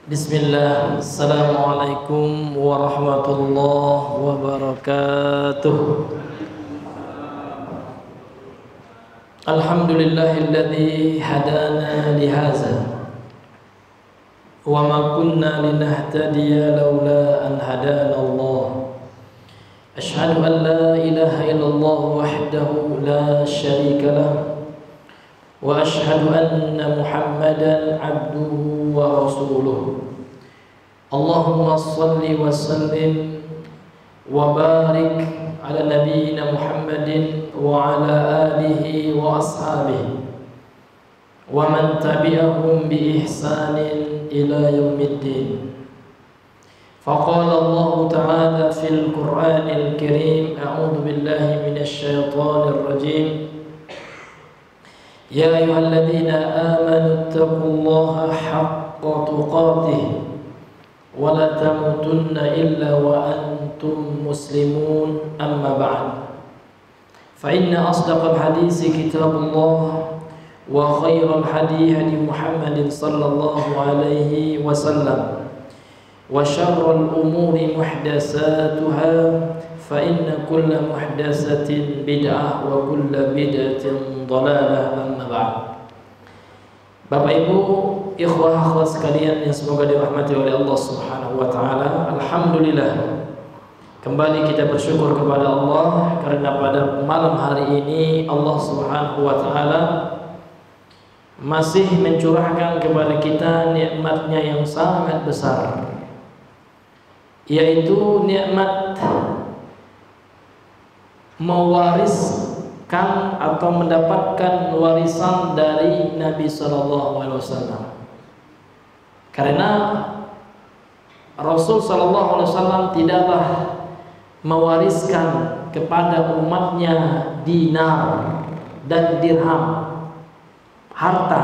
Bismillah, Assalamualaikum warahmatullahi wabarakatuh. Alhamdulillahilladzi hadana lihaza wa ma kunna linahtadiya laula an hadana Allah. Ashhadu an la ilaha illallah wahdahu la syarika lah wa ashhadu anna Muhammadan abduhu wa rasuluh. Allahumma salli wa sallim wa barik ala nabiyyina Muhammadin wa ala alihi wa ashabihi wa man tabi'ahum bi ihsanin ila yaumiddin. Faqala Allah ta'ala fil Qur'anil Karim, a'udzu billahi minasy syaithanir rajim. Ya ayyuhalladzina amanu taqullaha haqqa tuqatih wa la tamutunna illa wa antum muslimun, amma ba'd. Fa inna asdaqal hadisi kitabullah wa khairal hadi hadi Muhammadin sallallahu alaihi wasallam wa syarrul umuri muhdatsatuha fa inna kulla muhdatsatin bid'ah wa kulla bid'atin dhalalah, amma ba'd. Bapak Ibu, ikhwah akhwat sekalian yang semoga dirahmati oleh Allah Subhanahu wa taala, alhamdulillah kembali kita bersyukur kepada Allah karena pada malam hari ini Allah Subhanahu wa taala masih mencurahkan kepada kita nikmatnya yang sangat besar, yaitu nikmat mewariskan atau mendapatkan warisan dari Nabi Sallallahu Alaihi Wasallam. Karena Rasul Sallallahu Alaihi Wasallam tidaklah mewariskan kepada umatnya dinar dan dirham, harta.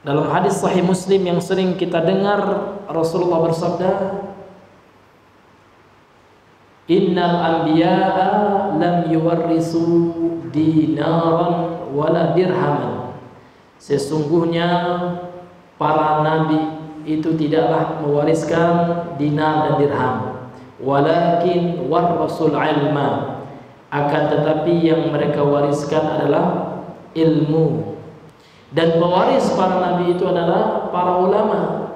Dalam hadis Sahih Muslim yang sering kita dengar, Rasulullah bersabda, Innal anbiya'a lam yuwarrisu dinaran wala dirhaman. Sesungguhnya para nabi itu tidaklah mewariskan dinar dan dirham, walakin warasul ilma, akan tetapi yang mereka wariskan adalah ilmu. Dan pewaris para nabi itu adalah para ulama.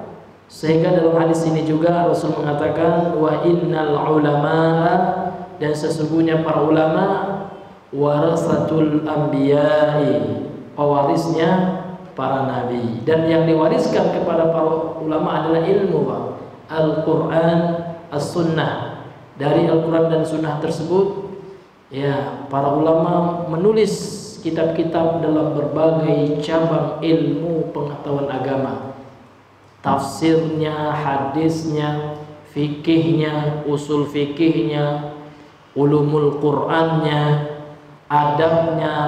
Sehingga dalam hadis ini juga Rasul mengatakan wa innal ulama, dan sesungguhnya para ulama warasatul anbiya'i, pewarisnya para nabi. Dan yang diwariskan kepada para ulama adalah ilmu, Pak. Al-Quran, As-Sunnah. Dari Al-Quran dan Sunnah tersebut, ya, para ulama menulis kitab-kitab dalam berbagai cabang ilmu pengetahuan agama. Tafsirnya, hadisnya, fikihnya, usul fikihnya, ulumul Qur'annya, adabnya,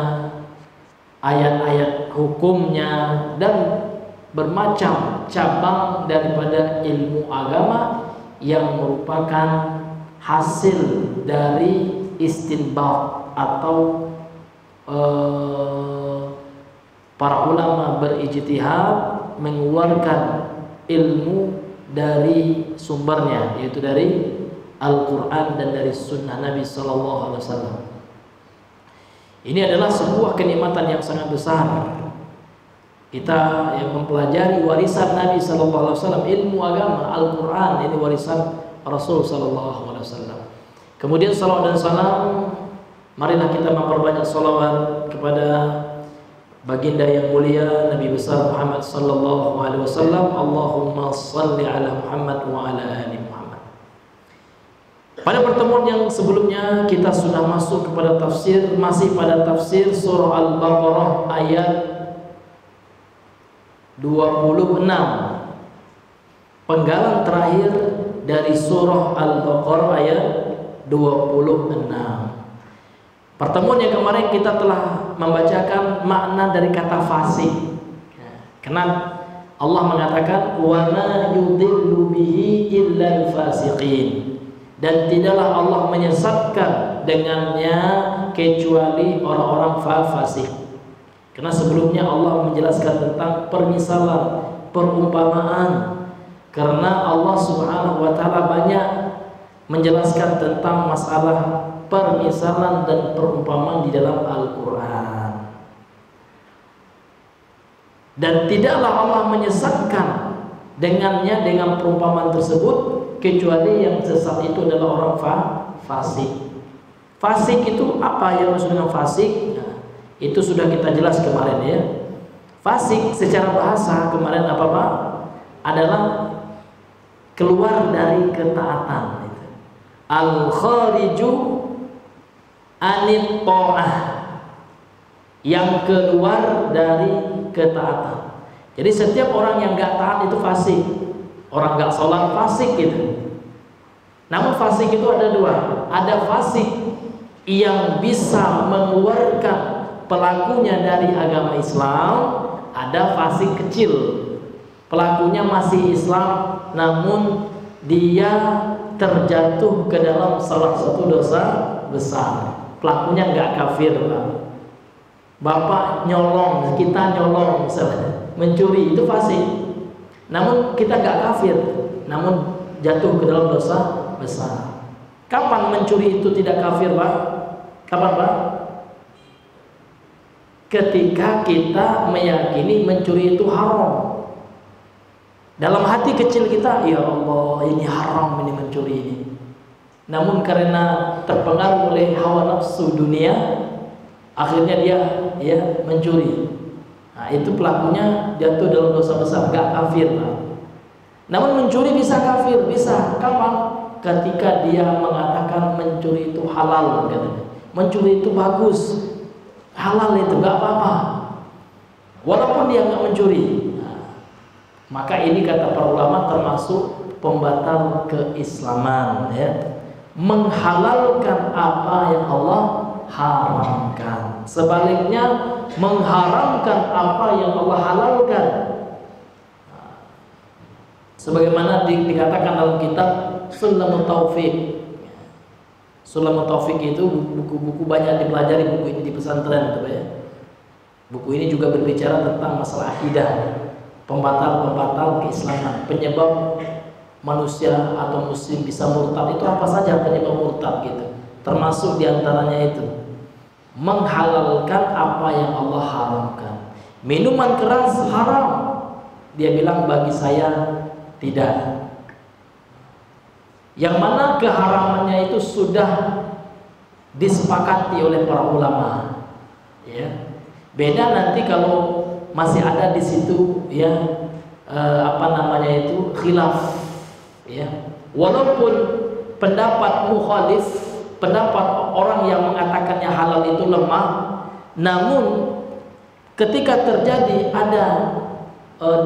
ayat-ayat hukumnya, dan bermacam cabang daripada ilmu agama yang merupakan hasil dari istinbat atau para ulama berijtihad mengeluarkan ilmu dari sumbernya, yaitu dari Al-Quran dan dari Sunnah Nabi Sallallahu Alaihi Wasallam. Ini adalah sebuah kenikmatan yang sangat besar. Kita yang mempelajari warisan Nabi Sallallahu Alaihi Wasallam, ilmu agama, Al-Quran, ini warisan Rasul Sallallahu Alaihi Wasallam. Kemudian salawat dan salam, marilah kita memperbanyak salawat kepada baginda yang mulia Nabi besar Muhammad sallallahu alaihi wasallam. Allahumma salli ala Muhammad wa ala ali Muhammad. Pada pertemuan yang sebelumnya kita sudah masuk kepada tafsir, masih pada tafsir surah Al-Baqarah ayat 26. Penggalan terakhir dari surah Al-Baqarah ayat 26. Pertemuan yang kemarin kita telah membacakan makna dari kata fasih. Karena Allah mengatakan wa ma yudhillu bihi illa al-fasiqin, dan tidaklah Allah menyesatkan dengannya kecuali orang-orang fasik. Karena sebelumnya Allah menjelaskan tentang permisalan perumpamaan, karena Allah Subhanahu wa taala banyak menjelaskan tentang masalah permisalan dan perumpamaan di dalam Al-Qur'an. Dan tidaklah Allah menyesatkan dengannya, dengan perumpamaan tersebut, kecuali yang sesat itu adalah orang fasik. Fasik itu apa yang maksud dengan fasik? Nah, itu sudah kita jelas kemarin ya. Fasik secara bahasa kemarin apa Pak? Adalah keluar dari ketaatan. Al-khariju anit ta'ah, yang keluar dari ketaatan. Jadi setiap orang yang gak taat itu fasik. Orang gak sholat fasik gitu. Namun fasik itu ada dua. Ada fasik yang bisa mengeluarkan pelakunya dari agama Islam, ada fasik kecil. Pelakunya masih Islam, namun dia terjatuh ke dalam salah satu dosa besar. Pelakunya nggak kafir, Pak. Bapak nyolong, kita nyolong misalnya, mencuri, itu fasik. Namun kita nggak kafir, namun jatuh ke dalam dosa besar. Kapan mencuri itu tidak kafir, Pak? Kapan, Pak? Ketika kita meyakini mencuri itu haram. Dalam hati kecil kita, ya Allah, ini haram, ini mencuri ini. Namun karena terpengaruh oleh hawa nafsu dunia, akhirnya dia mencuri. Nah, itu pelakunya jatuh dalam dosa besar, gak kafir, Pak. Namun mencuri bisa kafir, bisa. Kapan? Ketika dia mengatakan mencuri itu halal, katanya. Mencuri itu bagus, halal itu gak apa-apa, walaupun dia gak mencuri. Nah, maka ini kata para ulama termasuk pembatal keislaman ya. Menghalalkan apa yang Allah haramkan, sebaliknya mengharamkan apa yang Allah halalkan. Sebagaimana dikatakan dalam kitab Sulamut Taufiq. Sulamut Taufiq itu buku-buku banyak dipelajari, buku ini di pesantren, ya. Buku ini juga berbicara tentang masalah akidah, pembatal-pembatal keislaman, penyebab manusia atau muslim bisa murtad. Itu apa saja penyebab murtad gitu. Termasuk diantaranya itu menghalalkan apa yang Allah haramkan. Minuman keras haram, dia bilang bagi saya tidak. Yang mana keharamannya itu sudah disepakati oleh para ulama. Ya. Beda nanti kalau masih ada di situ ya khilaf. Ya. Walaupun pendapat mukhalif, pendapat orang yang mengatakannya halal itu lemah, namun ketika terjadi ada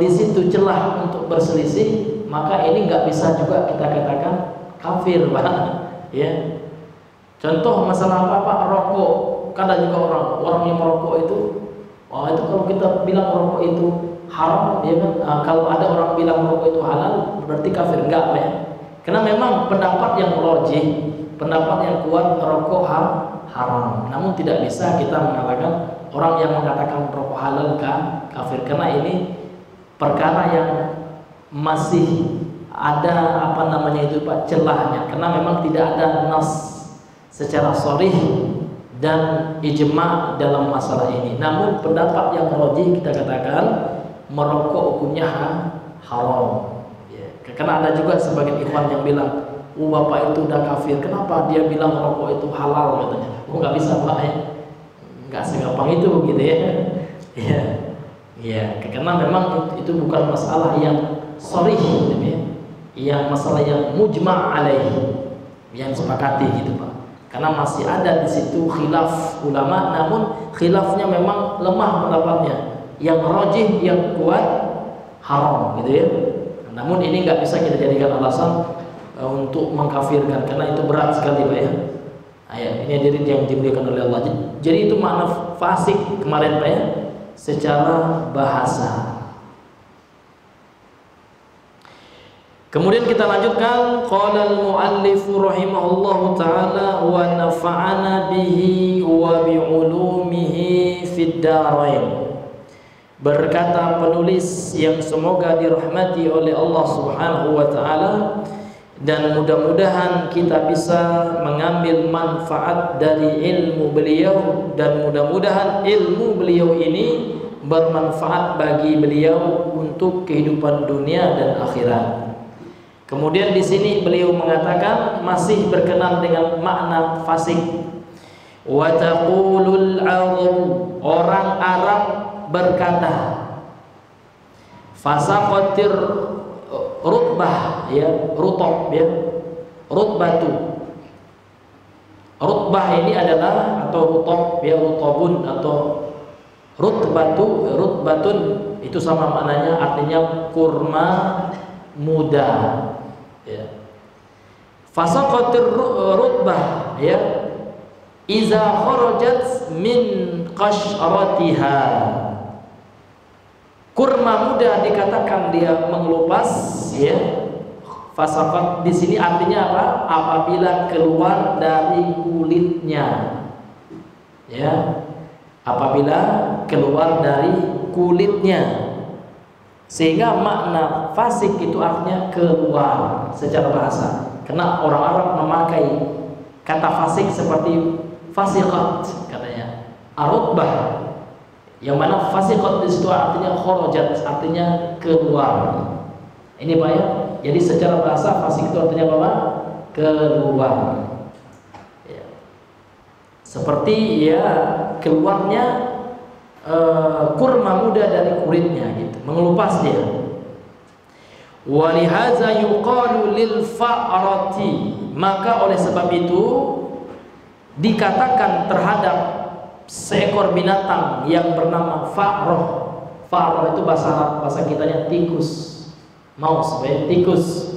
di situ celah untuk berselisih, maka ini nggak bisa juga kita katakan kafir, Pak. Ya. Contoh masalah apa? Rokok. Kan ada juga orang yang merokok itu, itu kalau kita bilang rokok itu haram, ya kan? Kalau ada orang bilang rokok itu halal, berarti kafir, enggak, Pak, ya. Karena memang pendapat yang rajih, pendapat yang kuat, rokok haram. Namun tidak bisa kita mengatakan orang yang mengatakan rokok halal kafir, karena ini perkara yang masih ada Pak, celahnya, karena memang tidak ada nas secara sharih dan ijma dalam masalah ini. Namun pendapat yang rajih kita katakan merokok hukumnya haram. Ya. Karena ada juga sebagian ikhwan yang bilang, bapak itu udah kafir, kenapa dia bilang rokok itu halal, katanya. Nggak bisa, Pak, ya. Nggak segampang itu gitu ya. Ya. Ya, karena memang itu bukan masalah yang sharih gitu ya. Yang masalah yang mujma' alaih, yang sepakati gitu, Pak. Karena masih ada di situ khilaf ulama, namun khilafnya memang lemah pendapatnya. Yang rajih, yang kuat haram gitu ya. Namun ini nggak bisa kita jadikan alasan untuk mengkafirkan, karena itu berat sekali, Pak, ya. Ini hadirin yang dimuliakan oleh Allah. Jadi itu makna fasik kemarin, Pak, ya, secara bahasa. Kemudian kita lanjutkan, qala al-muallif rahimahullahu taala wa nafa'ana bihi wa bi ulumihi fid darain. Berkata penulis yang semoga dirahmati oleh Allah Subhanahu wa taala, dan mudah-mudahan kita bisa mengambil manfaat dari ilmu beliau, dan mudah-mudahan ilmu beliau ini bermanfaat bagi beliau untuk kehidupan dunia dan akhirat. Kemudian di sini beliau mengatakan masih berkenaan dengan makna fasik. Wa taqulul Arab, orang Arab berkata, fasaqatir rutbah, ya, rutab, ya, rutbatu. Rutbah ini adalah, atau rutab, ya, rutabun atau rutbatu, rutbatun itu sama maknanya, artinya kurma muda, ya. Fasaqatir rutbah, ya, iza kharajat min qashratiha. Kurma muda dikatakan dia mengelupas, ya. Fasaqat di sini artinya apa? Apabila keluar dari kulitnya, ya. Apabila keluar dari kulitnya, sehingga makna fasik itu artinya keluar secara bahasa. Karena orang Arab memakai kata fasik seperti fasiqat, katanya arutbah, yang mana fasiqat di situ artinya kharajat, artinya keluar. Ini Pak, ya. Jadi secara bahasa fasik itu artinya apa? Keluar. Ya. Seperti, ya, keluarnya kurma muda dari kulitnya, gitu, mengelupas dia. Walihaza yuqalu lil fa'rati, maka oleh sebab itu dikatakan terhadap seekor binatang yang bernama fa'roh. Fa'roh itu bahasa Arab, bahasa kitanya tikus, maus, tikus.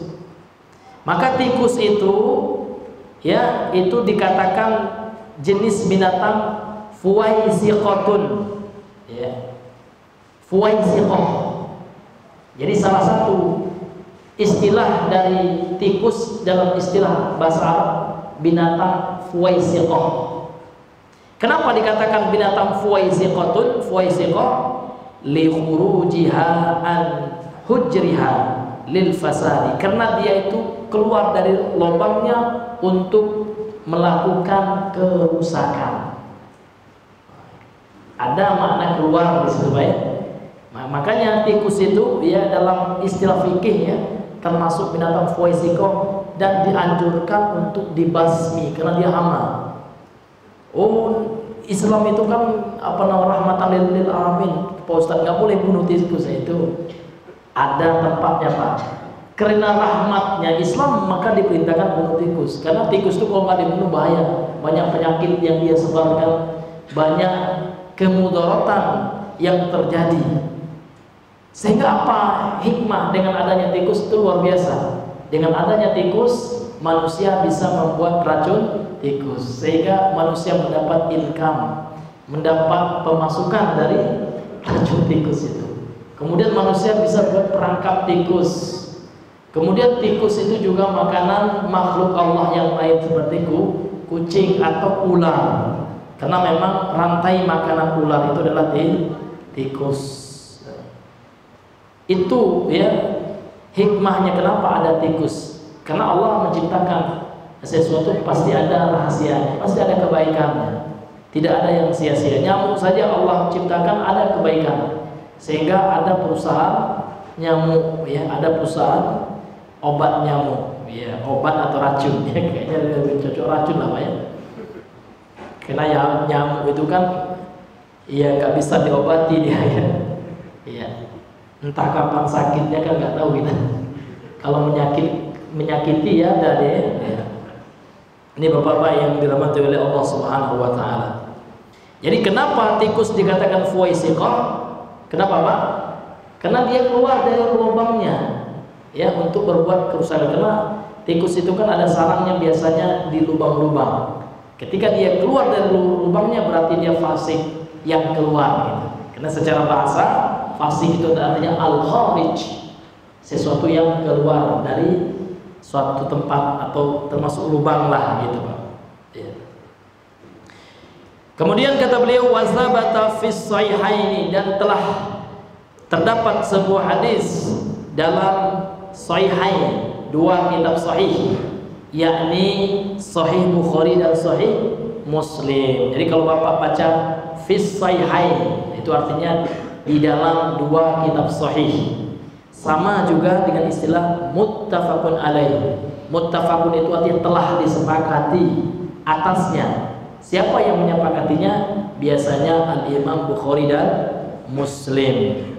Maka tikus itu, ya, itu dikatakan jenis binatang fuwaisiqatun, ya, fuwaisiqah. Jadi salah satu istilah dari tikus dalam istilah bahasa Arab, binatang fuwaisiqah. Kenapa dikatakan binatang fuwaisiqatun? Fuwaisiqah li khurujiha an hujriha lil fasadi, karena dia itu keluar dari lubangnya untuk melakukan kerusakan. Ada makna keluar di situ, baik. Makanya tikus itu, ya, dalam istilah fikih, ya, termasuk binatang fuwaisiqah dan dianjurkan untuk dibasmi karena dia hama. Oh, Islam itu kan apa namanya, rahmatan lil alamin. Pak Ustaz, nggak boleh bunuh tikus itu. Ada tempatnya, Pak. Karena rahmatnya Islam maka diperintahkan bunuh tikus. Karena tikus itu kalau nggak dibunuh bahaya. Banyak penyakit yang dia sebarkan, banyak kemudaratan yang terjadi. Sehingga apa hikmah dengan adanya tikus itu luar biasa. Dengan adanya tikus, manusia bisa membuat racun tikus, sehingga manusia mendapat income, mendapat pemasukan dari racun tikus itu. Kemudian manusia bisa buat perangkap tikus. Kemudian tikus itu juga makanan makhluk Allah yang lain seperti kucing atau ular. Karena memang rantai makanan ular itu adalah tikus. Itu, ya, hikmahnya kenapa ada tikus. Karena Allah menciptakan sesuatu pasti ada rahasianya, pasti ada kebaikannya. Tidak ada yang sia-sia. Nyamuk saja Allah ciptakan ada kebaikan. Sehingga ada perusahaan nyamuk, ya, ada perusahaan obat nyamuk, ya, obat atau racun, ya, kayaknya lebih cocok racun lah, Pak, ya. Karena nyamuk itu kan, ya, nggak bisa diobati dia, ya. Ya. Entah kapan sakitnya kan nggak tahu kita. Kalau menyakiti, ya, ada deh. Ya. Ini bapak-bapak yang dirahmati oleh Allah Subhanahu wa taala. Jadi kenapa tikus dikatakan fuwaisiqah? Kenapa, Pak? Karena dia keluar dari lubangnya, ya, untuk berbuat kerusakan. Karena tikus itu kan ada sarangnya biasanya di lubang-lubang. Ketika dia keluar dari lubangnya berarti dia fasik yang keluar, gitu. Karena secara bahasa fasik itu artinya al-kharij, sesuatu yang keluar dari suatu tempat atau termasuk lubang lah, gitu, Pak. Ya. Kemudian kata beliau, wasabata fis sahihaini, dan telah terdapat sebuah hadis dalam Sahihain, dua kitab sahih, yakni Sahih Bukhari dan Sahih Muslim. Jadi kalau Bapak baca fis Sahihain, itu artinya di dalam dua kitab sahih. Sama juga dengan istilah muttafaqun alaih. Muttafaqun itu artinya telah disepakati atasnya. Siapa yang menyepakatinya? Biasanya Al-Imam Bukhari dan Muslim.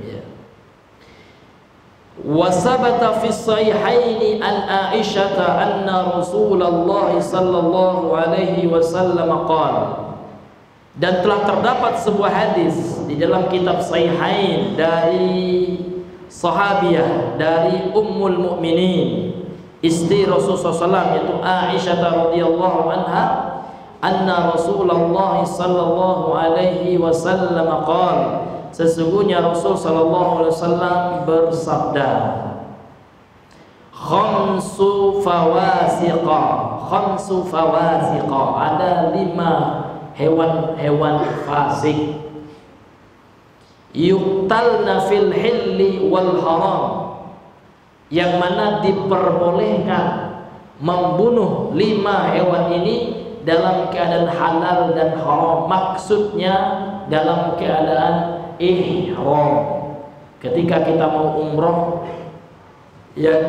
Wa sabata fi sahihaini an Aisyah anna Rasulullah sallallahu alaihi wasallam qala. Dan telah terdapat sebuah hadis di dalam kitab Sahihain dari sahabiah, dari Ummul Mukminin, istri Rasulullah SAW, yaitu Aisyah radhiyallahu anha, anna Rasulullah sallallahu alaihi wasallam qala, sesungguhnya Rasul sallallahu alaihi wasallam bersabda, khamsu fawasiqa, ada 5 hewan-hewan fasik, yuqtalna fil hilli wal haram, yang mana diperbolehkan membunuh 5 hewan ini dalam keadaan halal dan haram. Maksudnya dalam keadaan ihram. Ketika kita mau umroh, yang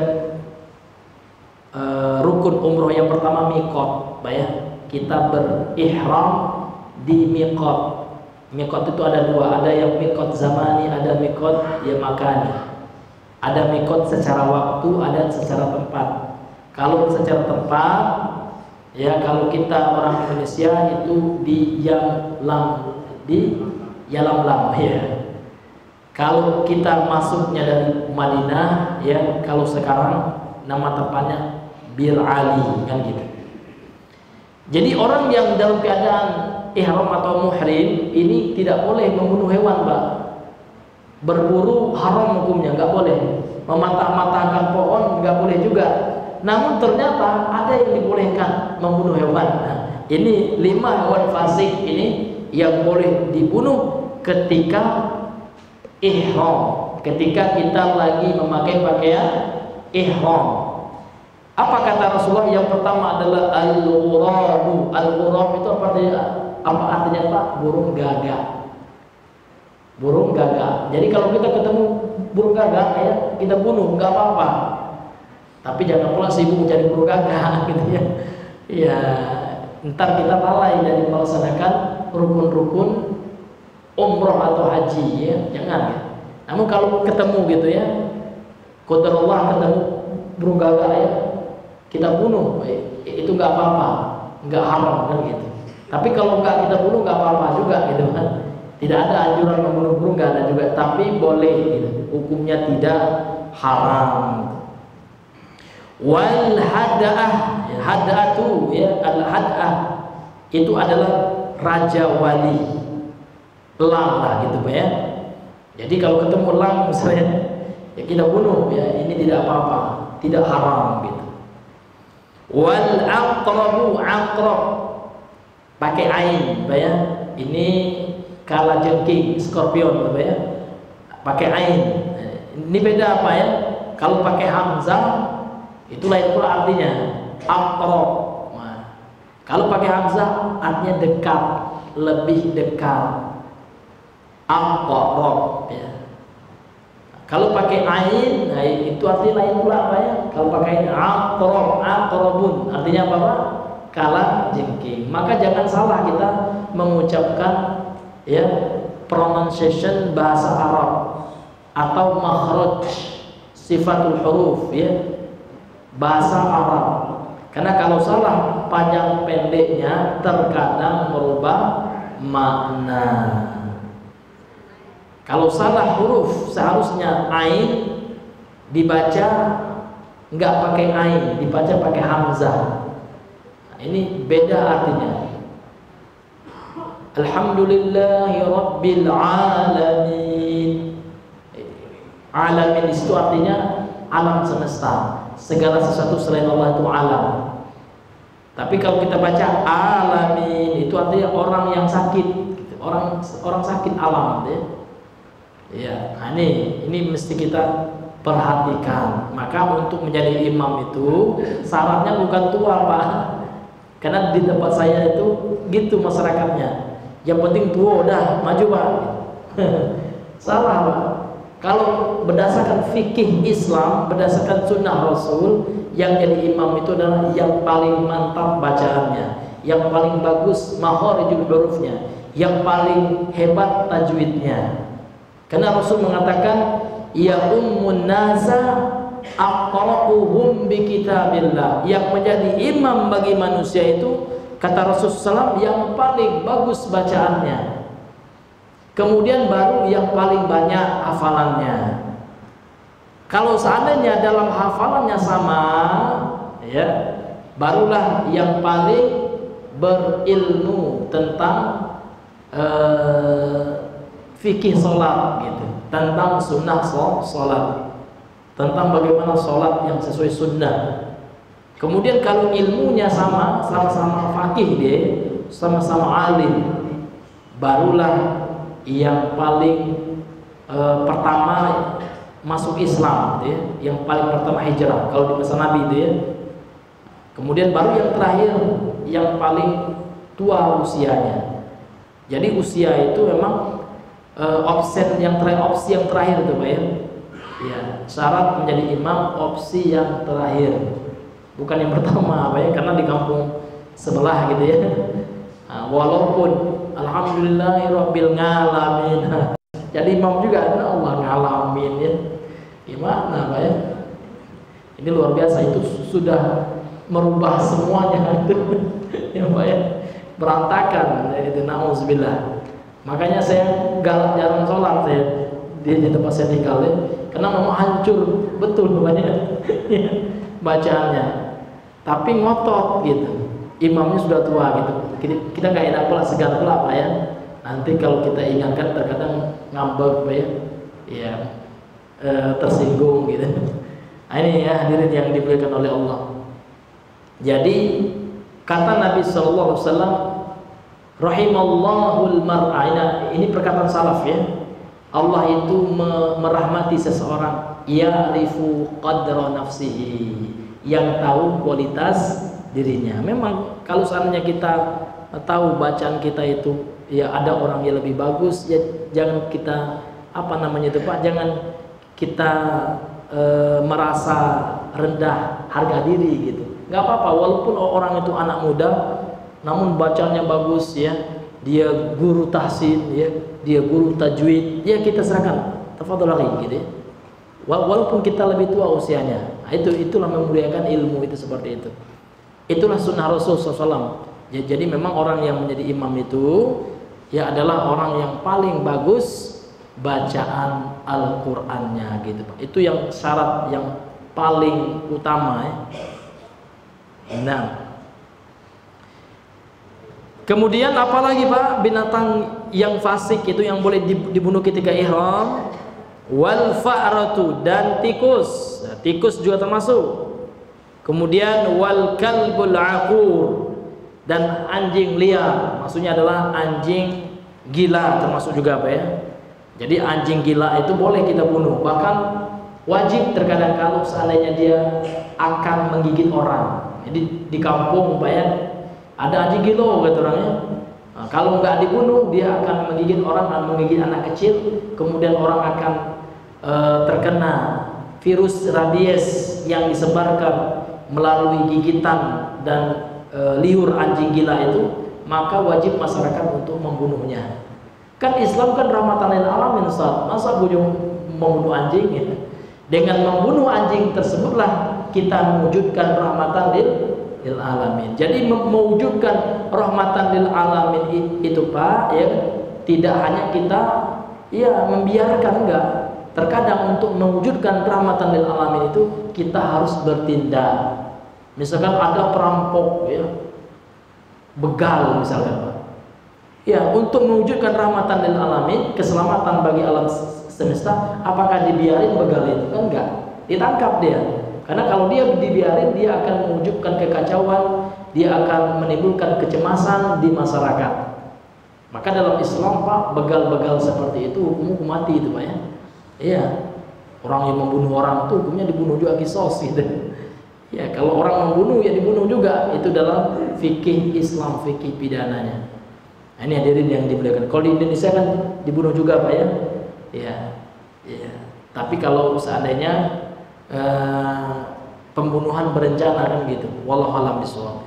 rukun umroh yang pertama miqat, kita berihram di miqat. Miqat itu ada 2, ada yang miqat zamani, ada miqat ya makani. Ada miqat secara waktu, ada secara tempat. Kalau secara tempat, ya kalau kita orang Indonesia itu di Yalamlam ya. Kalau kita masuknya dari Madinah ya, kalau sekarang nama tempatnya Bir Ali kan gitu. Jadi orang yang dalam keadaan ihram atau muhrim ini tidak boleh membunuh hewan, Pak. Berburu haram hukumnya, nggak boleh. Mematah-matahkan pohon nggak boleh juga. Namun ternyata ada yang dibolehkan membunuh hewan. Nah, ini 5 hewan fasik ini yang boleh dibunuh ketika ihram, ketika kita lagi memakai pakaian ihram. Apa kata Rasulullah? Yang pertama adalah al-ghurab. Al-ghurab itu apa artinya Pak? Burung gagak. Burung gagak. Jadi kalau kita ketemu burung gagak ya, kita bunuh, nggak apa-apa. Tapi jangan pula sibuk mencari burung gagak gitu ya. Ya, ntar kita lalai dari melaksanakan rukun-rukun umroh atau haji ya, jangan ya. Namun kalau ketemu gitu ya, qadarullah ketemu burung gagak ya, kita bunuh, itu nggak apa-apa, nggak haram kan gitu. Tapi kalau nggak kita bunuh nggak apa-apa juga gitu kan. Tidak ada anjuran membunuh burung, nggak ada juga, tapi boleh gitu. Hukumnya tidak haram. Wal hada'ah, hada'atu ya, al hada'ah itu adalah raja wali, elang lah gitu Pak ya. Jadi kalau ketemu elang misalnya ya kita bunuh ya, ini tidak apa-apa, tidak haram gitu. Wal aqrabu, aqrab pakai ain Pak ya. Ini kalajengking, skorpion Pak ya. Pakai ain. Ini beda apa ya? Kalau pakai hamzah itu lain pula artinya. Aqrab. Nah, kalau pakai hamzah artinya dekat, lebih dekat. Aqrab ya. Kalau pakai ain, nah itu artinya lain pula apa ya? Kalau pakai aqrab, aqrabun artinya apa Pak? Kalajengking. Maka jangan salah kita mengucapkan ya pronunciation bahasa Arab atau makhraj sifatul huruf ya, bahasa Arab. Karena kalau salah panjang pendeknya terkadang merubah makna. Kalau salah huruf seharusnya ain dibaca nggak pakai ain, dibaca pakai hamzah. Nah, ini beda artinya. Alhamdulillahi Rabbil Alamin. Alamin itu artinya alam semesta, segala sesuatu selain Allah itu alam. Tapi kalau kita baca alamin itu artinya orang yang sakit, orang sakit alam ya. Ya, nah ini mesti kita perhatikan. Maka untuk menjadi imam itu syaratnya bukan tua, Pak. Karena di tempat saya itu gitu masyarakatnya. Yang penting tua udah maju, Pak. Salah, Pak. Kalau berdasarkan fikih Islam, berdasarkan sunnah Rasul, yang jadi imam itu adalah yang paling mantap bacaannya, yang paling bagus makharijul hurufnya, yang paling hebat tajwidnya. Karena Rasul mengatakan, ya ummun nasa aqra'uhum bi kitabillah. Yang menjadi imam bagi manusia itu, kata Rasulullah SAW, yang paling bagus bacaannya. Kemudian baru yang paling banyak hafalannya. Kalau seandainya dalam hafalannya sama, ya, barulah yang paling berilmu tentang fikih sholat gitu, tentang sunnah sholat, tentang bagaimana sholat yang sesuai sunnah. Kemudian kalau ilmunya sama-sama fakih dia, sama-sama alim, barulah yang paling pertama masuk Islam, gitu ya, yang paling pertama hijrah kalau di masa Nabi itu ya. Kemudian baru yang terakhir, yang paling tua usianya. Jadi usia itu memang opsi yang terakhir itu, Pak ya. Ya, syarat menjadi imam opsi yang terakhir, bukan yang pertama, Pak ya, karena di kampung sebelah gitu ya. Nah, walaupun alhamdulillahirabbil alamin. Jadi imam juga ada Allah ngalamin ya. Gimana, Pak ya? Ini luar biasa, itu sudah merubah semuanya itu. Ya, Pak ya. Berantakan itu, nauzubillah. Makanya saya jarang sholat saya di tempat saya tinggal ya, karena memang hancur betul banyak bacaannya. Tapi ngotot gitu, imamnya sudah tua gitu. Kita nggak enak pula, segan pula, Pak ya. Nanti kalau kita ingatkan terkadang ngambek, Pak ya, ya tersinggung gitu. Nah, ini ya hadirin yang dimuliakan oleh Allah. Jadi kata Nabi SAW, rahimallahul mar'a, ini perkataan salaf ya. Allah itu merahmati seseorang, ya'rifu qadra nafsihi, yang tahu kualitas dirinya. Memang kalau seandainya kita tahu bacaan kita itu ya ada orang yang lebih bagus, ya jangan kita Pak, jangan kita merasa rendah harga diri gitu. Nggak apa-apa, walaupun orang itu anak muda namun bacanya bagus ya, dia guru tahsin ya, dia guru tajwid, ya kita serahkan, tafadhol lagi gitu ya. Walaupun kita lebih tua usianya. Nah, itulah memuliakan ilmu itu seperti itu. Itulah sunnah Rasul SAW. Jadi memang orang yang menjadi imam itu ya adalah orang yang paling bagus bacaan Al-Qur'annya gitu, Pak. Itu yang syarat yang paling utama ya. Nah, kemudian apalagi, Pak? Binatang yang fasik itu yang boleh dibunuh ketika ihram. Wal fa'ratu, dan tikus. Nah, tikus juga termasuk. Kemudian wal kalbul aqur, dan anjing liar. Maksudnya adalah anjing gila termasuk juga, Pak ya. Jadi anjing gila itu boleh kita bunuh. Bahkan wajib terkadang kalau seandainya dia akan menggigit orang. Jadi di kampung, Pak ya, ada anjing gila kata orangnya. Nah, kalau nggak dibunuh dia akan menggigit orang dan menggigit anak kecil, kemudian orang akan terkena virus rabies yang disebarkan melalui gigitan dan liur anjing gila itu, maka wajib masyarakat untuk membunuhnya. Kan Islam kan rahmatan lil alamin, masa membunuh anjing ya? Dengan membunuh anjing tersebutlah kita mewujudkan rahmatan lil alamin. Jadi mewujudkan rahmatan lil alamin itu, Pak ya, tidak hanya kita ya membiarkan, enggak. Terkadang untuk mewujudkan rahmatan lil alamin itu kita harus bertindak. Misalkan ada perampok ya, begal misalkan, Pak. Ya, untuk mewujudkan rahmatan lil alamin, keselamatan bagi alam semesta, apakah dibiarin begal itu? Kan enggak, ditangkap dia. Karena kalau dia dibiarin, dia akan mewujudkan kekacauan, dia akan menimbulkan kecemasan di masyarakat. Maka dalam Islam Pak, begal-begal seperti itu hukum mati itu Pak ya. Iya. Orang yang membunuh orang itu hukumnya dibunuh juga, kisos gitu. Ya, kalau orang membunuh ya dibunuh juga. Itu dalam fikih Islam, fikih pidananya. Nah, ini hadirin yang dimuliakan. Kalau di Indonesia kan dibunuh juga Pak ya. Iya. Iya. Tapi kalau seandainya pembunuhan berencana kan gitu. Wallahu a'lam bishawab.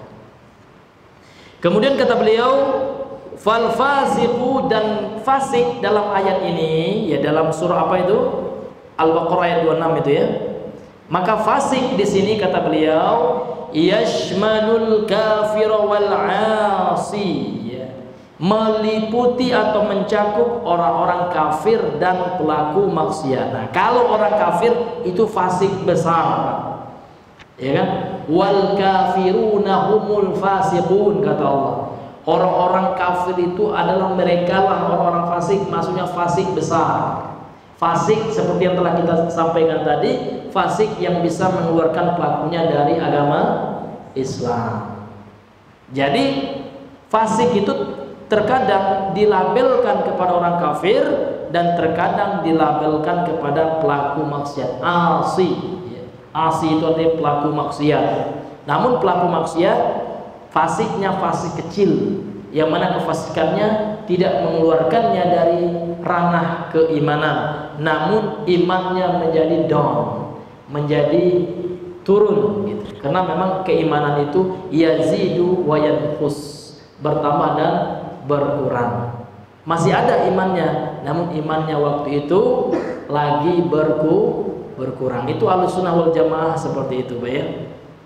Kemudian kata beliau, fal fasiqu, dan fasik dalam ayat ini ya, dalam surah apa itu? Al-Baqarah ayat 26 itu ya. Maka fasik di sini kata beliau yashmalul kafir wal 'asi, ya, meliputi atau mencakup orang-orang kafir dan pelaku maksiat. Nah, kalau orang kafir itu fasik besar. Ya kan? Wal kafiruna humul fasiqun, kata Allah. Orang-orang kafir itu adalah mereka lah orang-orang fasik, maksudnya fasik besar. Fasik seperti yang telah kita sampaikan tadi, fasik yang bisa mengeluarkan pelakunya dari agama Islam. Jadi fasik itu terkadang dilabelkan kepada orang kafir dan terkadang dilabelkan kepada pelaku maksiat. Asi, asi itu artinya pelaku maksiat. Namun pelaku maksiat fasiknya fasik kecil, yang mana kefasikannya tidak mengeluarkannya dari ranah keimanan, namun imannya menjadi down, menjadi turun gitu. Karena memang keimanan itu yazidu wa yanqus, bertambah dan berkurang. Masih ada imannya, namun imannya waktu itu lagi berkurang. Itu Ahlussunnah wal Jamaah seperti itu, Pak ya.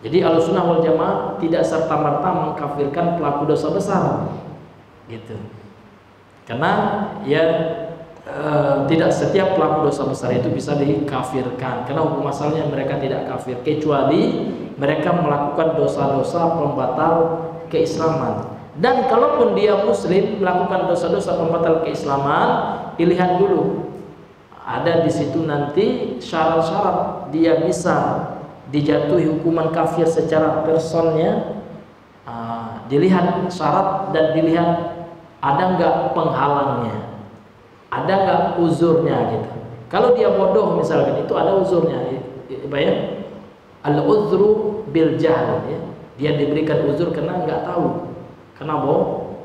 Jadi Ahlussunnah wal Jamaah tidak serta-merta mengkafirkan pelaku dosa besar, gitu. Karena ya tidak setiap pelaku dosa besar itu bisa dikafirkan. Karena hukum asalnya mereka tidak kafir, kecuali mereka melakukan dosa-dosa pembatal keislaman. Dan kalaupun dia muslim melakukan dosa-dosa pembatal keislaman, dilihat dulu ada di situ nanti syarat-syarat dia bisa dijatuhi hukuman kafir secara personnya. Dilihat syarat dan dilihat ada nggak penghalangnya, ada nggak uzurnya gitu. Kalau dia bodoh misalkan, itu ada uzurnya, ya. Al-uzru bil jahl, ya. Dia diberikan uzur karena nggak tahu, karena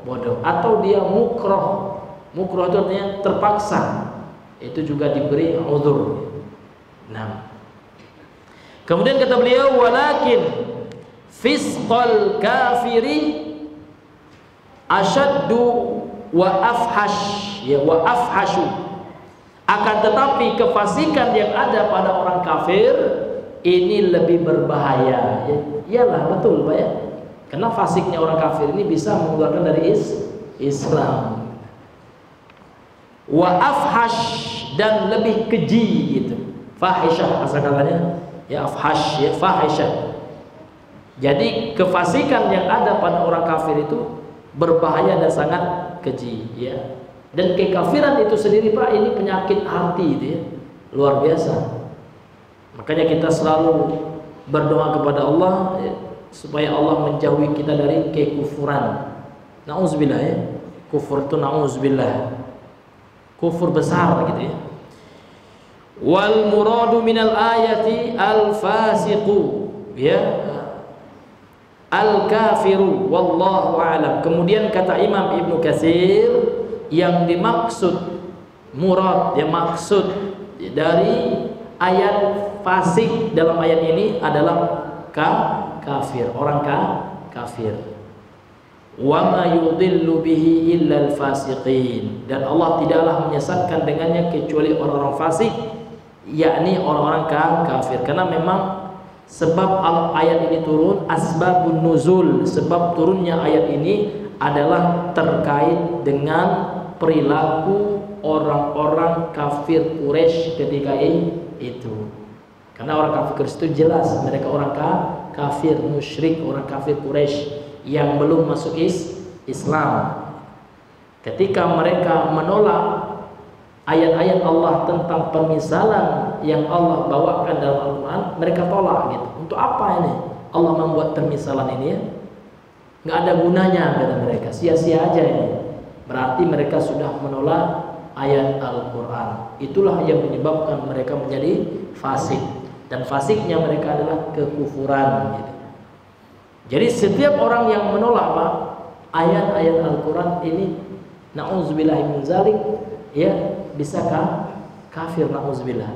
bodoh. Atau dia mukroh, mukroh itu artinya terpaksa, itu juga diberi uzur. Nah, kemudian kata beliau, walakin fisqal kafiri asyaddu wa afhash, ya, wa afhashu. Akan tetapi kefasikan yang ada pada orang kafir ini lebih berbahaya. Ya, iyalah, betul Pak ya. Karena fasiknya orang kafir ini bisa mengeluarkan dari Islam. Wa afhash, dan lebih keji gitu. Fahisyah asal katanya, ya, afhash, ya, fahisyah. Jadi kefasikan yang ada pada orang kafir itu berbahaya dan sangat keji, ya. Dan kekafiran itu sendiri Pak, ini penyakit hati itu, ya, luar biasa. Makanya kita selalu berdoa kepada Allah, ya, supaya Allah menjauhi kita dari kekufuran. Nauzubillah, ya. Kufur itu nauzubillah, kufur besar gitu, ya. Wal muradu minal ayati al fasiqu, ya, al-kafiru wallahu a'lam. Kemudian kata Imam Ibnu Katsir, yang dimaksud murad, yang maksud dari ayat fasik dalam ayat ini adalah kafir, orang kafir. Wa ma yudillu bihi illa al-fasiqin, dan Allah tidaklah menyesatkan dengannya kecuali orang-orang fasik, yakni orang-orang kafir. Karena memang sebab ayat ini turun, asbabun nuzul, sebab turunnya ayat ini adalah terkait dengan perilaku orang-orang kafir Quraisy ketika itu. Karena orang kafir Quraisy itu jelas mereka orang kafir musyrik, orang kafir Quraisy yang belum masuk Islam. Ketika mereka menolak ayat-ayat Allah tentang permisalan yang Allah bawakan dalam Al-Quran, mereka tolak gitu. Untuk apa ini Allah membuat permisalan ini, ya? Nggak ada gunanya kata mereka, sia-sia aja ini. berarti mereka sudah menolak ayat Al-Quran. Itulah yang menyebabkan mereka menjadi fasik, dan fasiknya mereka adalah kekufuran gitu. Jadi setiap orang yang menolak Pak, ayat-ayat Al-Quran ini, na'udzubillah min zalik, ya bisakah kafir, na'udzubillah.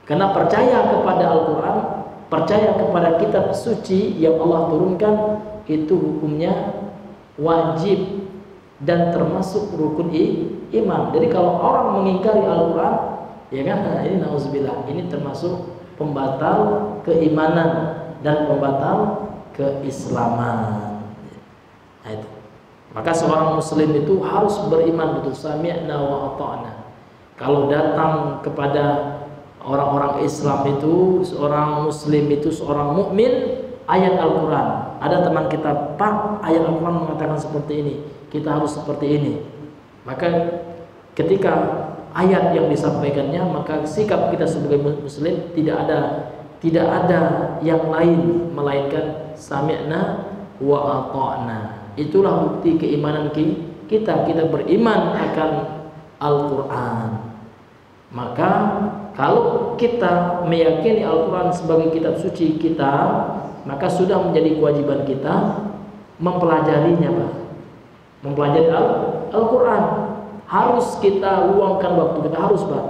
Karena percaya kepada Al-Quran, percaya kepada kitab suci yang Allah turunkan, itu hukumnya wajib dan termasuk rukun iman. Jadi kalau orang mengingkari Al-Quran, ya kan, nah ini na'udzubillah, ini termasuk pembatal keimanan dan pembatal keislaman. Nah, itu. Maka seorang muslim itu harus beriman betul, sami'na wa ata'na. Kalau datang kepada orang-orang Islam itu, seorang muslim itu, seorang mukmin, ayat Al-Quran, ada teman kita, Pak, ayat Al-Quran mengatakan seperti ini, kita harus seperti ini. Maka ketika ayat yang disampaikannya, maka sikap kita sebagai muslim tidak ada yang lain melainkan sami'na wa ata'na. Itulah bukti keimanan kita beriman akan Al-Quran. Maka kalau kita meyakini Al-Quran sebagai kitab suci kita, maka sudah menjadi kewajiban kita mempelajarinya Pak. Mempelajari Al-Quran harus kita luangkan waktu kita, harus Pak.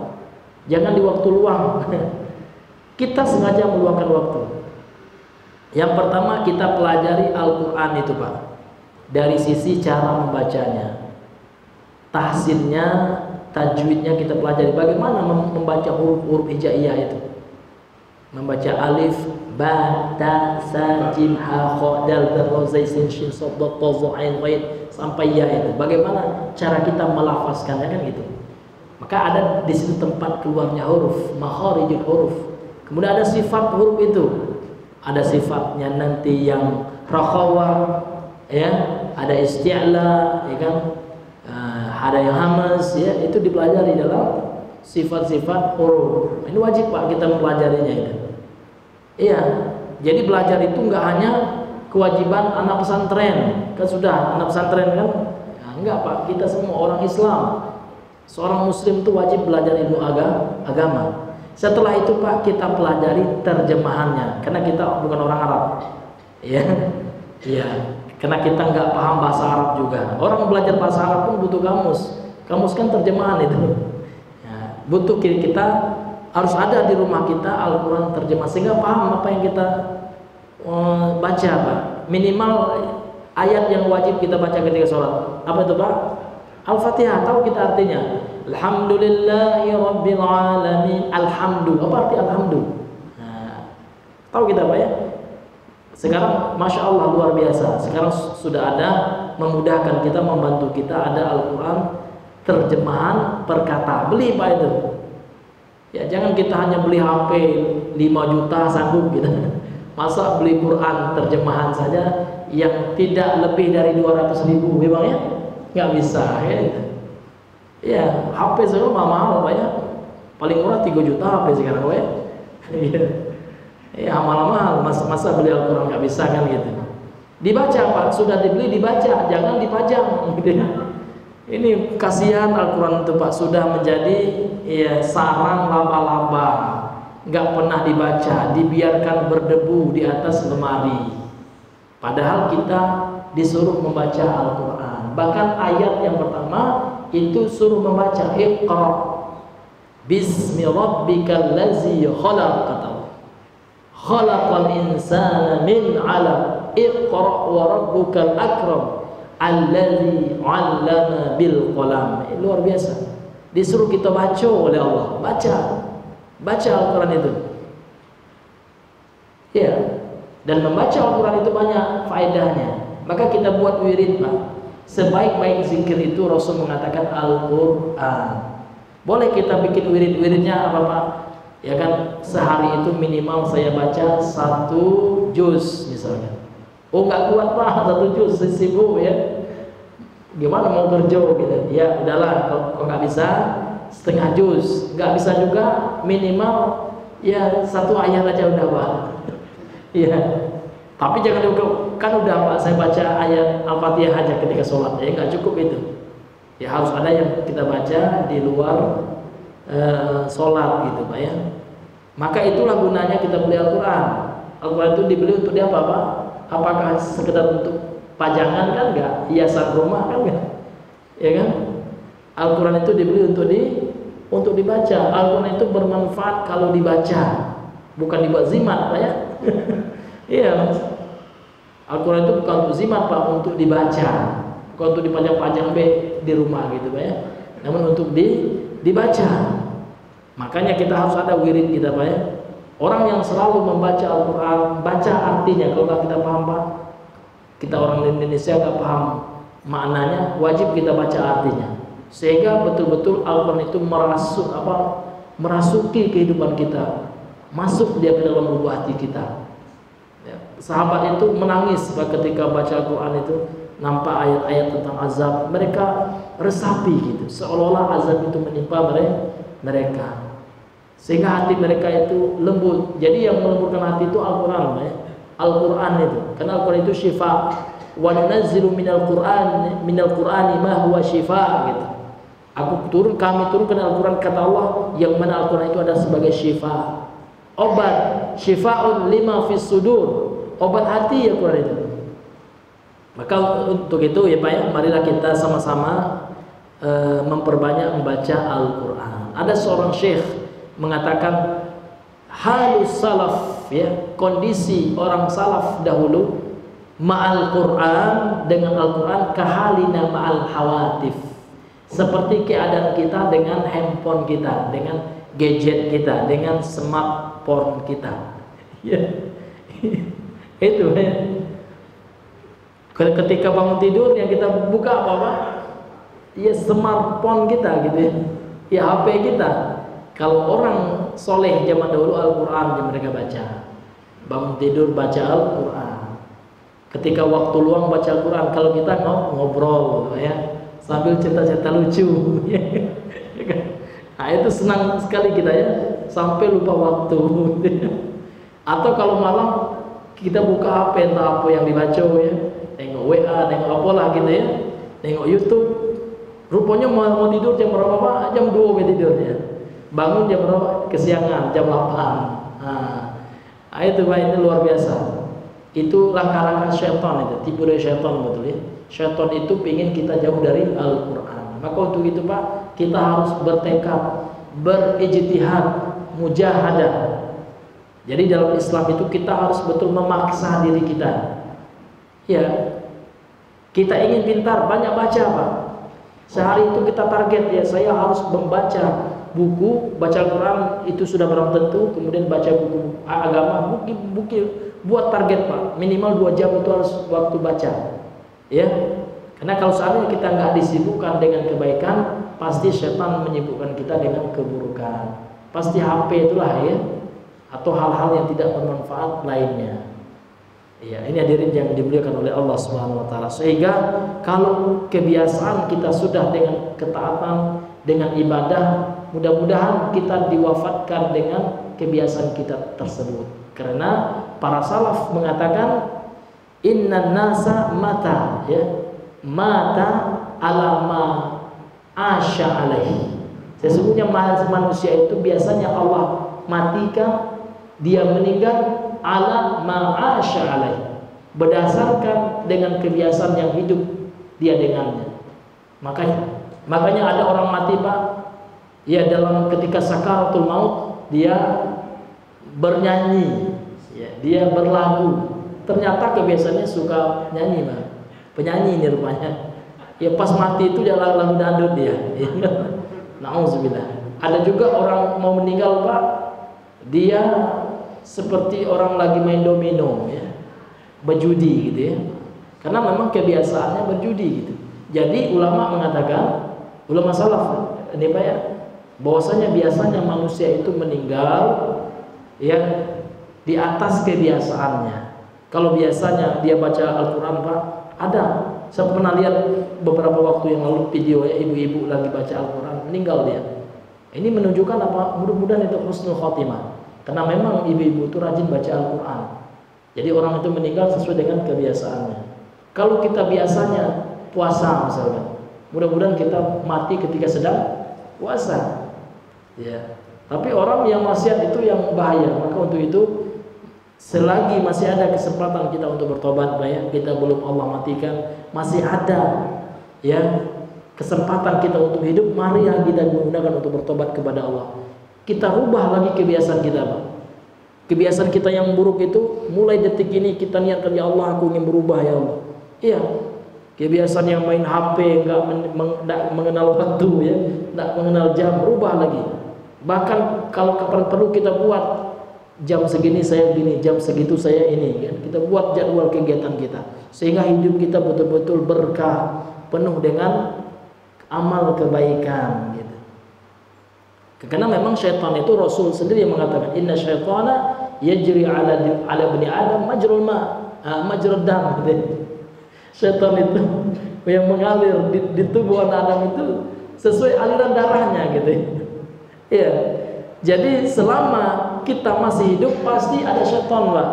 Jangan di waktu luang. Kita sengaja meluangkan waktu. Yang pertama kita pelajari Al-Quran itu Pak, dari sisi cara membacanya, tahsinnya, tajwidnya kita pelajari. Bagaimana membaca huruf-huruf hijaiyah itu, membaca alif, ba, ta, sa, jim, ha, kha, dal, dal, zai, sin, shin, sad, dad, ta, za, ain, ghain sampai ya itu. Bagaimana cara kita melafazkannya kan gitu. Maka ada di situ tempat keluarnya huruf, makharijul huruf. Kemudian ada sifat huruf itu, ada sifatnya nanti yang rakhawah, ya, ada isti'la, ya kan, ada yang hamas, ya, itu dipelajari dalam sifat-sifat huruf. Ini wajib Pak kita mempelajarinya itu. Iya, jadi belajar itu enggak hanya kewajiban anak pesantren, kan sudah anak pesantren kan? Nah, enggak Pak, kita semua orang Islam, seorang muslim itu wajib belajar ilmu agama. Setelah itu Pak kita pelajari terjemahannya, karena kita bukan orang Arab, ya, iya, karena kita nggak paham bahasa Arab juga. Orang belajar bahasa Arab pun butuh kamus kan terjemahan itu. Ya, butuh kita harus ada di rumah kita Al-Quran terjemah sehingga paham apa yang kita baca Pak. Minimal ayat yang wajib kita baca ketika sholat. Apa itu Pak? Al-Fatihah. Tahu kita artinya? Alhamdulillahi Rabbil Alamin. Alhamdu. Apa arti alhamdu? Nah, tahu kita Pak ya? Sekarang Masya Allah luar biasa. Sekarang sudah ada memudahkan kita, membantu kita, ada Al-Quran terjemahan per kata. Beli Pak itu. Ya jangan kita hanya beli HP 5 juta sanggup gitu. Masa beli Quran terjemahan saja yang tidak lebih dari 200.000 memangnya? Nggak bisa ya. Ya HP sekarang mahal Pak ya. Paling murah 3 juta HP sekarang Pak ya. Ya mahal-mahal, masa beli Al-Quran nggak bisa kan gitu. Dibaca Pak, sudah dibeli dibaca, jangan dipajang gitu. Ini kasihan Al-Quran itu Pak, sudah menjadi ya sarang laba-laba, nggak pernah dibaca, dibiarkan berdebu di atas lemari. Padahal kita disuruh membaca Al-Quran. Bahkan ayat yang pertama itu suruh membaca Iqra bismi rabbikal ladzi khalaq, kata khalaqal insana min 'alaq iqra wa rabbukal akram alladzi 'allama bil qalam. Luar biasa. Disuruh kita baca oleh Allah. Baca Al-Quran itu. Ya. Dan membaca Al-Quran itu banyak faedahnya. Maka kita buat wirid Pak. Sebaik-baik zikir itu Rasul mengatakan Al-Quran. Boleh kita bikin wirid-wiridnya apa Pak? Ya kan, sehari itu minimal saya baca 1 juz misalnya. Oh nggak kuat Pak 1 juz, sibuk ya. Gimana mau kerja gitu? Ya udahlah, kalau nggak bisa setengah juz, nggak bisa juga minimal ya 1 ayat aja udah Pak. Ya, tapi jangan kan udah Pak, saya baca ayat Al-Fatihah aja ketika sholat, ya nggak cukup itu. Ya harus ada yang kita baca di luar sholat gitu Pak ya. Maka itulah gunanya kita beli Al-Quran. Al-Quran itu dibeli untuk dia apa Pak? Apakah sekedar untuk pajangan? Kan enggak, hiasan rumah kan enggak, ya kan? Al-Quran itu dibeli untuk dibaca. Al-Quran itu bermanfaat kalau dibaca, bukan dibuat zimat Pak ya. Iya, Al-Quran itu bukan untuk zimat Pak, untuk dibaca, bukan untuk dipajang-pajang di rumah gitu Pak ya, namun untuk dibaca. Makanya kita harus ada wirid kita Pak ya. Orang yang selalu membaca Al-Quran, baca artinya. Kalau nggak kita paham Pak, kita orang Indonesia nggak paham maknanya, wajib kita baca artinya, sehingga betul-betul Al-Quran itu merasuki kehidupan kita, masuk dia ke dalam lubuk hati kita ya. Sahabat itu menangis Pak ketika baca Al-Quran itu, nampak ayat-ayat tentang azab, mereka resapi gitu, seolah-olah azab itu menimpa mereka, sehingga hati mereka itu lembut. Jadi yang melembutkan hati itu Al-Quran ya. Al-Quran itu, karena Al-Quran itu syifa. Wa nunazzilu minal Qur'ani ma huwa syifa gitu. Kami turunkan Al-Quran, kata Allah, yang mana Al-Quran itu ada sebagai syifa, obat, syifaun lima fis sudur, obat hati Al-Quran itu. Maka untuk itu ya Pak ya, marilah kita sama-sama memperbanyak membaca Al-Quran. Ada seorang syekh mengatakan halus salaf ya, kondisi orang salaf dahulu ma'al Quran, dengan Al-Quran, kahalina ma'al hawatif, seperti keadaan kita dengan handphone kita, dengan gadget kita, dengan smartphone kita ya. Itu ya. Ketika bangun tidur yang kita buka apa Pak? Ya smartphone kita gitu ya, ya HP kita. Kalau orang soleh zaman dahulu Al-Quran yang mereka baca, bangun tidur baca Al-Quran, ketika waktu luang baca Al-Quran. Kalau kita ngobrol gitu ya, sambil cerita-cerita lucu nah itu senang sekali kita ya, sampai lupa waktu. Atau kalau malam kita buka HP, entah apa yang dibaca ya, tengok WA, tengok apalah gitu ya, tengok YouTube. Rupanya mau tidur jam berapa Pak? Jam 2 tidurnya. Bangun jam berapa? Kesiangan, jam 8. Nah itu Pak, ini luar biasa. Itu langkah-langkah syaitan, itu tipu dari syaitan betul ya. Syaitan itu ingin kita jauh dari Al-Quran. Maka untuk itu Pak, kita harus bertekad, berijtihad, mujahadah. Jadi dalam Islam itu kita harus betul memaksa diri kita. Ya, kita ingin pintar, banyak baca Pak. Sehari itu kita target ya, saya harus membaca buku, baca Al-Quran itu sudah barang tentu. Kemudian baca buku agama, buku buat target Pak, minimal 2 jam itu harus waktu baca ya. Karena kalau seandainya kita nggak disibukkan dengan kebaikan, pasti setan menyibukkan kita dengan keburukan. Pasti HP itulah ya, atau hal-hal yang tidak bermanfaat lainnya. Ya, ini hadirin yang dimuliakan oleh Allah Subhanahu wa taala. Sehingga kalau kebiasaan kita sudah dengan ketaatan, dengan ibadah, mudah-mudahan kita diwafatkan dengan kebiasaan kita tersebut. Karena para salaf mengatakan innan nasa mata ya, mata alama asya alaihi. Sesungguhnya manusia itu biasanya Allah matikan, dia meninggal ala ma'asya alaihi, berdasarkan dengan kebiasaan yang hidup dia dengannya. Makanya ada orang mati Pak, ya dalam ketika sakaratul maut dia bernyanyi ya, dia berlagu. Ternyata kebiasaannya suka nyanyi Pak, penyanyi ini rupanya. Ya pas mati itu dia lagu dangdut dia. Nauzubillah. Ada juga orang mau meninggal Pak, dia seperti orang lagi main domino ya, berjudi gitu ya. Karena memang kebiasaannya berjudi gitu. Jadi ulama mengatakan, ulama salaf ini Pak ya, bahwasanya biasanya manusia itu meninggal ya di atas kebiasaannya. Kalau biasanya dia baca Al-Quran Pak, ada, saya pernah lihat beberapa waktu yang lalu video ya, ibu-ibu lagi baca Al-Quran, meninggal dia. Ini menunjukkan apa? Mudah-mudahan itu husnul khotimah. Karena memang ibu-ibu itu rajin baca Al-Quran. Jadi orang itu meninggal sesuai dengan kebiasaannya. Kalau kita biasanya puasa misalnya, mudah-mudahan kita mati ketika sedang puasa. Ya. Tapi orang yang maksiat itu yang bahaya. Maka untuk itu selagi masih ada kesempatan kita untuk bertobat, ya, kita belum Allah matikan, masih ada ya kesempatan kita untuk hidup, mari kita gunakan untuk bertobat kepada Allah. Kita rubah lagi kebiasaan kita, Pak. Kebiasaan kita yang buruk itu mulai detik ini kita niatkan, ya Allah aku ingin berubah ya Allah. Iya. Kebiasaan yang main HP, enggak mengenal waktu ya, enggak mengenal jam, rubah lagi. Bahkan kalau kapan perlu kita buat jam segini saya gini, jam segitu saya ini kan. Kita buat jadwal kegiatan kita sehingga hidup kita betul-betul berkah, penuh dengan amal kebaikan gitu. Karena memang syaitan itu Rasul sendiri yang mengatakan inna syaitana yajri ala bani Adam majrul dam gitu. Syaitan itu yang mengalir di tubuh anak Adam itu sesuai aliran darahnya gitu. Ya. Jadi selama kita masih hidup pasti ada syaitan, Pak.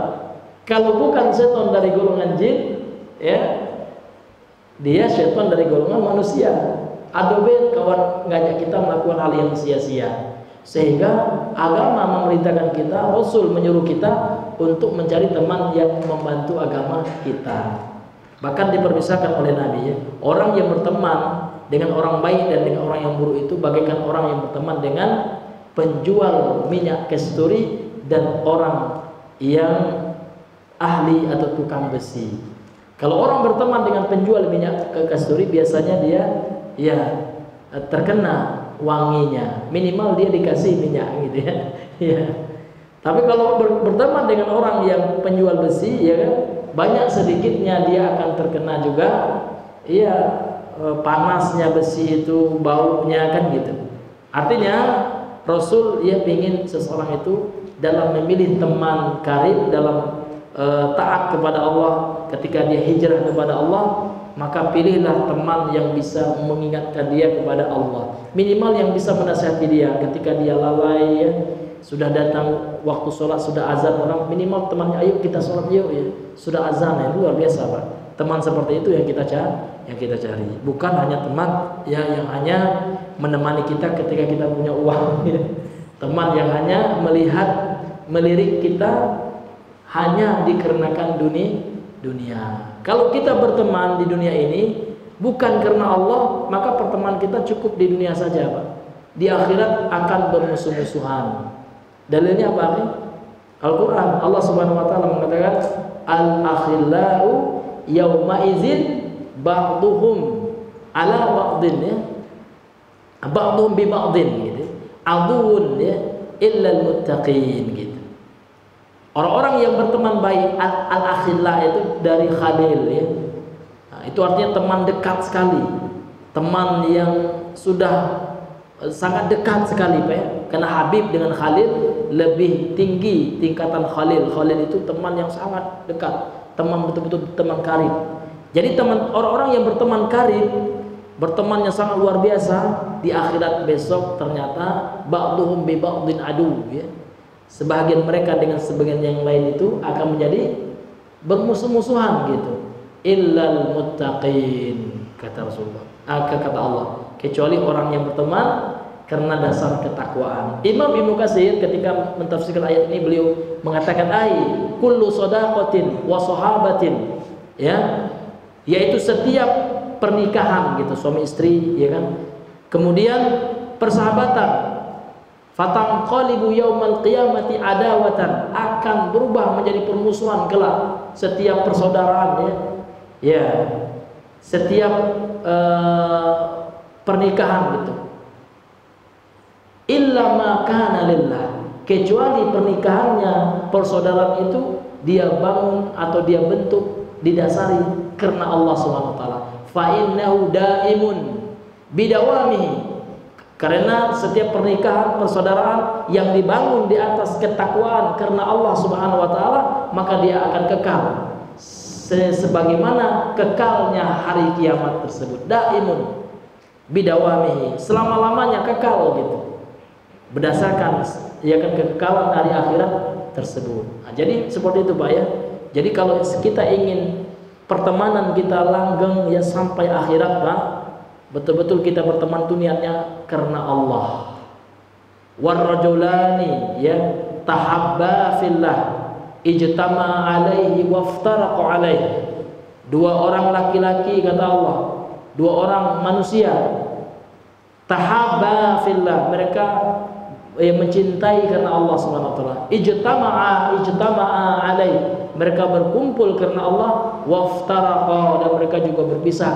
Kalau bukan syaitan dari golongan jin, ya, dia syaitan dari golongan manusia. Adobe kawan ngajak kita melakukan hal yang sia-sia. Sehingga agama memerintahkan kita, Rasul menyuruh kita untuk mencari teman yang membantu agama kita. Bahkan dipermisalkan oleh Nabi, ya, orang yang berteman dengan orang baik dan dengan orang yang buruk itu bagaikan orang yang berteman dengan penjual minyak kasturi dan orang yang ahli atau tukang besi. Kalau orang berteman dengan penjual minyak kasturi, biasanya dia ya terkena wanginya, minimal dia dikasih minyak gitu ya. Ya. Tapi kalau berteman dengan orang yang penjual besi, ya kan, banyak sedikitnya dia akan terkena juga, ya, panasnya besi itu, baunya kan gitu. Artinya Rasul ya ingin seseorang itu dalam memilih teman karib, dalam taat kepada Allah, ketika dia hijrah kepada Allah, maka pilihlah teman yang bisa mengingatkan dia kepada Allah. Minimal yang bisa menasihati dia ketika dia lalai, ya, sudah datang waktu sholat, sudah azan orang, minimal temannya, ayo kita sholat yuk ya. Sudah azan ya, luar biasa, Pak. Teman seperti itu yang kita cari. Bukan hanya teman ya, yang hanya menemani kita ketika kita punya uang, ya. Teman yang hanya melirik kita hanya dikarenakan dunia. Kalau kita berteman di dunia ini bukan karena Allah, maka pertemanan kita cukup di dunia saja, Pak. Di akhirat akan bermusuh-musuhan. Dalilnya apa nih? Al-Quran. Allah Subhanahu Wa Taala mengatakan al-akhillau yawma izin ba'duhum ala ba'din, ya, ba'duhum bi ba'din gitu. Aduun, ya, illa al-muttaqin gitu. Orang-orang yang berteman baik, al-akhillah itu dari khalil, ya. Nah, itu artinya teman dekat sekali, teman yang sudah sangat dekat sekali, Pak, ya. Karena Habib dengan Khalil lebih tinggi tingkatan Khalil. Khalil itu teman yang sangat dekat, teman betul-betul teman karib. Jadi orang-orang yang berteman karib, bertemannya sangat luar biasa, di akhirat besok ternyata ba'duhum bi ba'din adu, ya. Sebagian mereka dengan sebagian yang lain itu akan menjadi bermusuh-musuhan gitu. Illal muttaqin, kata Rasulullah, kata Allah, kecuali orang yang berteman karena dasar ketakwaan. Imam Ibnu Katsir ketika mentafsirkan ayat ini, beliau mengatakan kullu shadaqatin wa sahabatin, ya, yaitu setiap pernikahan gitu, suami istri, ya kan, kemudian persahabatan, fatanqalibu yaumal qiyamati adawatan, akan berubah menjadi permusuhan kelak. Setiap persaudaraan, ya, ya, setiap pernikahan gitu. Illa ma kana lillah, kecuali pernikahannya, persaudaraan itu dia bangun atau dia bentuk didasari karena Allah Subhanahu wa taala. Fa innahu daimun bidawamihi, karena setiap pernikahan, persaudaraan yang dibangun di atas ketakwaan karena Allah Subhanahu wa taala, maka dia akan kekal sebagaimana kekalnya hari kiamat tersebut. Daimun bidawamihi, selama-lamanya kekal gitu. Berdasarkan ya kan kekekalan hari akhirat tersebut. Nah, jadi seperti itu, Pak, ya. Jadi kalau kita ingin pertemanan kita langgeng ya sampai akhirat Pak, betul-betul kita berteman itu niatnya karena Allah. Warrajulani ya tahabba fillah ijtama'a alaihi waftaraqa alaihi. Dua orang laki-laki kata Allah, dua orang manusia tahabba fillah, mereka mencintai karena Allah Subhanahu wa taala. Ijtama'a alaihi, mereka berkumpul karena Allah, waftaraqa, dan mereka juga berpisah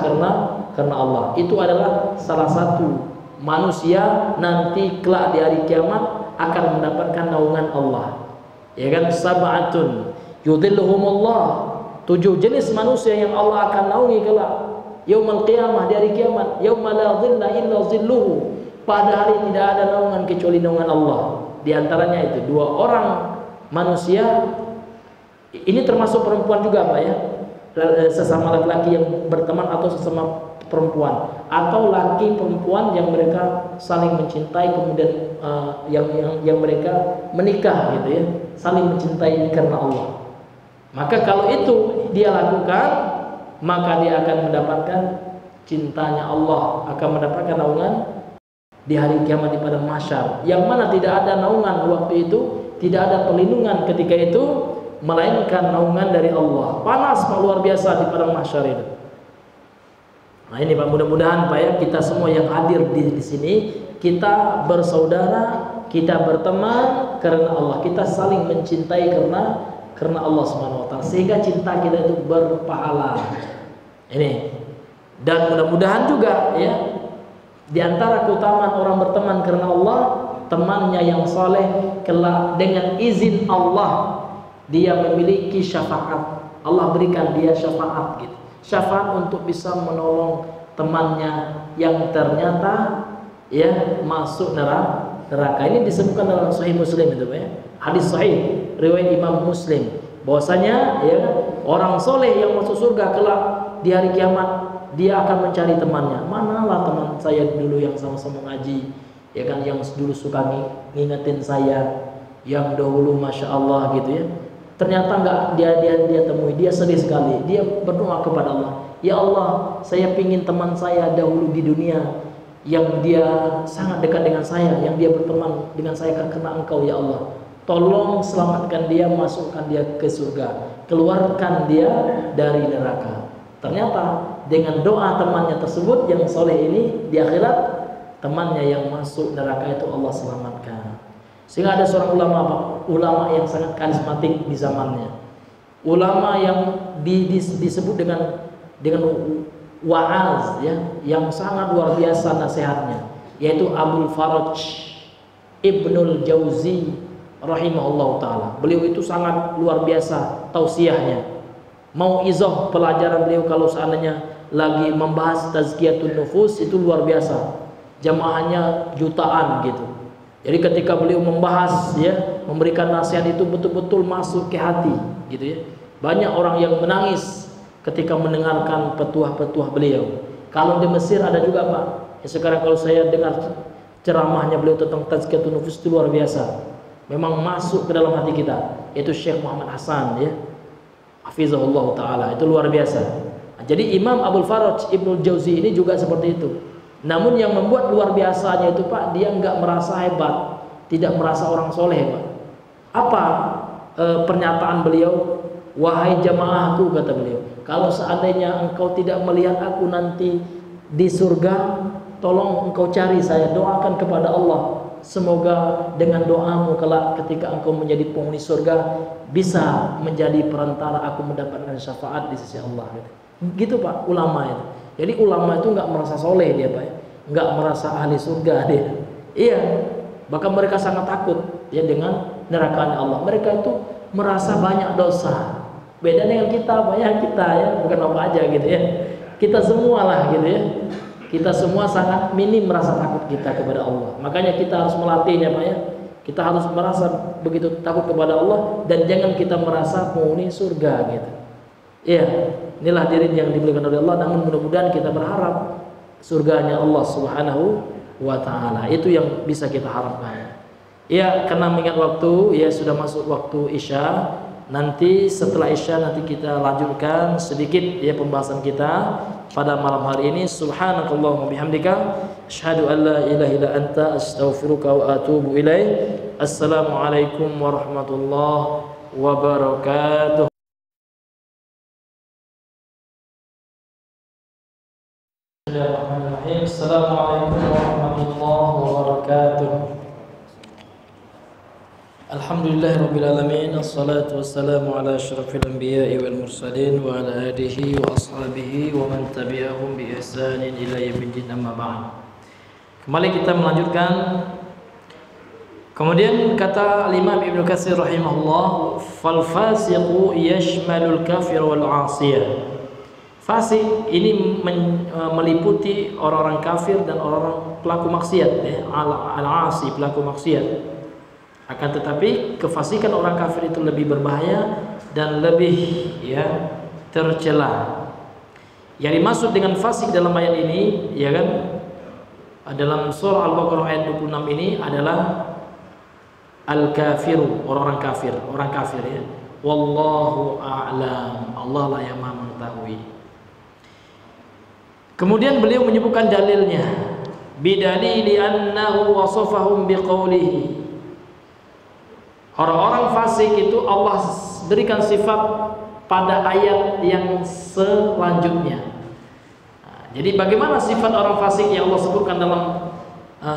karena Allah. Itu adalah salah satu manusia nanti kelak di hari kiamat akan mendapatkan naungan Allah. Ya kan, sab'atun yudhilluhumullah, 7 jenis manusia yang Allah akan naungi kelak yaumul qiyamah, di hari kiamat. Yauma la dhilla illa dhilluhu, pada hari tidak ada naungan kecuali naungan Allah. Di antaranya itu 2 orang manusia. Ini termasuk perempuan juga Pak ya, sesama laki-laki yang berteman atau sesama perempuan, atau laki perempuan yang mereka saling mencintai, kemudian yang mereka menikah gitu ya, saling mencintai karena Allah. Maka kalau itu dia lakukan, maka dia akan mendapatkan cintanya Allah, akan mendapatkan naungan di hari kiamat di padang mahsyar, yang mana tidak ada naungan waktu itu, tidak ada perlindungan ketika itu melainkan naungan dari Allah. Panas Pak, luar biasa di padang mahsyar itu. Nah ini Pak, mudah-mudahan Pak ya, kita semua yang hadir di sini, kita bersaudara, kita berteman karena Allah, kita saling mencintai karena Allah Subhanahu wa taala, sehingga cinta kita itu berpahala. Ini, dan mudah-mudahan juga ya, di antara keutamaan orang berteman karena Allah, temannya yang saleh kelak dengan izin Allah dia memiliki syafaat. Allah berikan dia syafaat gitu. Syafaat untuk bisa menolong temannya yang ternyata ya masuk neraka. Ini disebutkan dalam Sahih Muslim itu ya. Hadis sahih riwayat Imam Muslim, bahwasanya ya orang soleh yang masuk surga kelak di hari kiamat, dia akan mencari temannya. Manalah teman saya dulu yang sama-sama ngaji, ya kan, yang dulu suka ngingetin saya, yang dahulu masya Allah gitu ya. Ternyata enggak dia temui, dia sedih sekali. Dia berdoa kepada Allah, ya Allah, saya pingin teman saya dahulu di dunia yang dia sangat dekat dengan saya, yang dia berteman dengan saya karena Engkau ya Allah, tolong selamatkan dia, masukkan dia ke surga, keluarkan dia dari neraka. Ternyata dengan doa temannya tersebut yang soleh ini, di akhirat temannya yang masuk neraka itu Allah selamatkan. Sehingga ada seorang ulama yang sangat karismatik di zamannya, ulama yang disebut dengan wa'az ya, yang sangat luar biasa nasihatnya, yaitu Abul Faraj Ibnul Jauzi rahimahullah ta'ala. Beliau itu sangat luar biasa tausiahnya, mau izoh pelajaran beliau kalau seandainya lagi membahas tazkiyatun nufus itu luar biasa, jamaahnya jutaan gitu. Jadi ketika beliau membahas ya, memberikan nasihat itu betul-betul masuk ke hati gitu ya. Banyak orang yang menangis ketika mendengarkan petuah-petuah beliau. Kalau di Mesir ada juga Pak ya, sekarang kalau saya dengar ceramahnya beliau tentang tazkiyatun nufus itu luar biasa, memang masuk ke dalam hati kita. Itu Syekh Muhammad Hasan ya, hafizahullah ta'ala, itu luar biasa. Nah, jadi Imam Abul Faraj Ibnul Jauzi ini juga seperti itu. Namun yang membuat luar biasanya itu Pak, dia nggak merasa hebat, tidak merasa orang soleh Pak. Apa pernyataan beliau? Wahai jamaahku, kata beliau, kalau seandainya engkau tidak melihat aku nanti di surga, tolong engkau cari saya, doakan kepada Allah, semoga dengan doamu kelak ketika engkau menjadi penghuni surga bisa menjadi perantara aku mendapatkan syafaat di sisi Allah. Gitu Pak ulama itu. Jadi ulama itu nggak merasa soleh dia Pak, nggak merasa ahli surga dia. Iya, bahkan mereka sangat takut ya dengan neraka Allah. Mereka itu merasa banyak dosa. Beda dengan kita, banyak kita ya, bukan apa aja gitu ya. Kita semua lah gitu ya. Kita semua sangat minim merasa takut kita kepada Allah. Makanya kita harus melatihnya Pak ya. Kita harus merasa begitu takut kepada Allah, dan jangan kita merasa penghuni surga gitu. Iya, inilah diri yang dimuliakan oleh Allah. Namun mudah-mudahan kita berharap surganya Allah Subhanahu wa ta'ala. Itu yang bisa kita harapkan. Ya, karena mengingat waktu, ya sudah masuk waktu Isya. nanti setelah Isya nanti kita lanjutkan sedikit ya pembahasan kita pada malam hari ini. Subhanakallahumma bihamdika asyhadu an la ilaha illa anta astaghfiruka wa atubu ilaik. Assalamualaikum warahmatullahi wabarakatuh. Bismillahirrahmanirrahim. Assalamualaikum warahmatullahi wabarakatuh. Alhamdulillahirabbil alamin. Assalatu wassalamu ala asyrafil anbiya'i wal mursalin wa ala alihi wa ashabihi wa man tabi'ahum bi ihsanin ila yaumiddin, amma ba'd. Kembali kita melanjutkan. Kemudian kata Imam Ibnu Katsir rahimahullah, fal fasiqu yashmalul kafir wal 'asiyah. Fasik ini meliputi orang-orang kafir dan orang-orang pelaku maksiat ya, al-'asi, pelaku maksiat. Akan tetapi kefasikan orang kafir itu lebih berbahaya dan lebih ya tercela. Yang dimaksud dengan fasik dalam ayat ini ya kan, dalam surah Al-Baqarah ayat 26 ini adalah al-kafiru, orang-orang kafir, orang kafir ya. Wallahu a'lam, Allah lah yang Maha mengetahui. Kemudian beliau menyebutkan dalilnya, bidalili annahu wasafahum biqaulihi. Orang-orang fasik itu Allah berikan sifat pada ayat yang selanjutnya. Jadi bagaimana sifat orang fasik yang Allah sebutkan dalam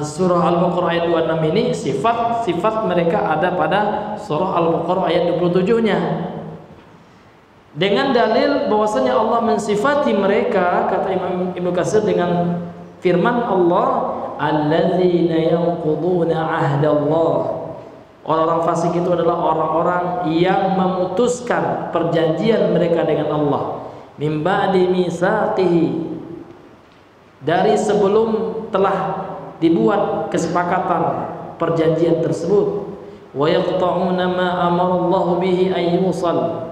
surah Al-Baqarah ayat 26 ini? Sifat mereka ada pada surah Al-Baqarah ayat 27-nya. Dengan dalil bahwasanya Allah mensifati mereka, kata Imam Ibnu Katsir, dengan firman Allah, alladzina yanquduna ahdallah. Orang-orang fasik itu adalah orang-orang yang memutuskan perjanjian mereka dengan Allah. Min ba'di mitsaqihi, dari sebelum telah dibuat kesepakatan perjanjian tersebut. Wa yaqta'una ma amarallahu bihi ay yusal,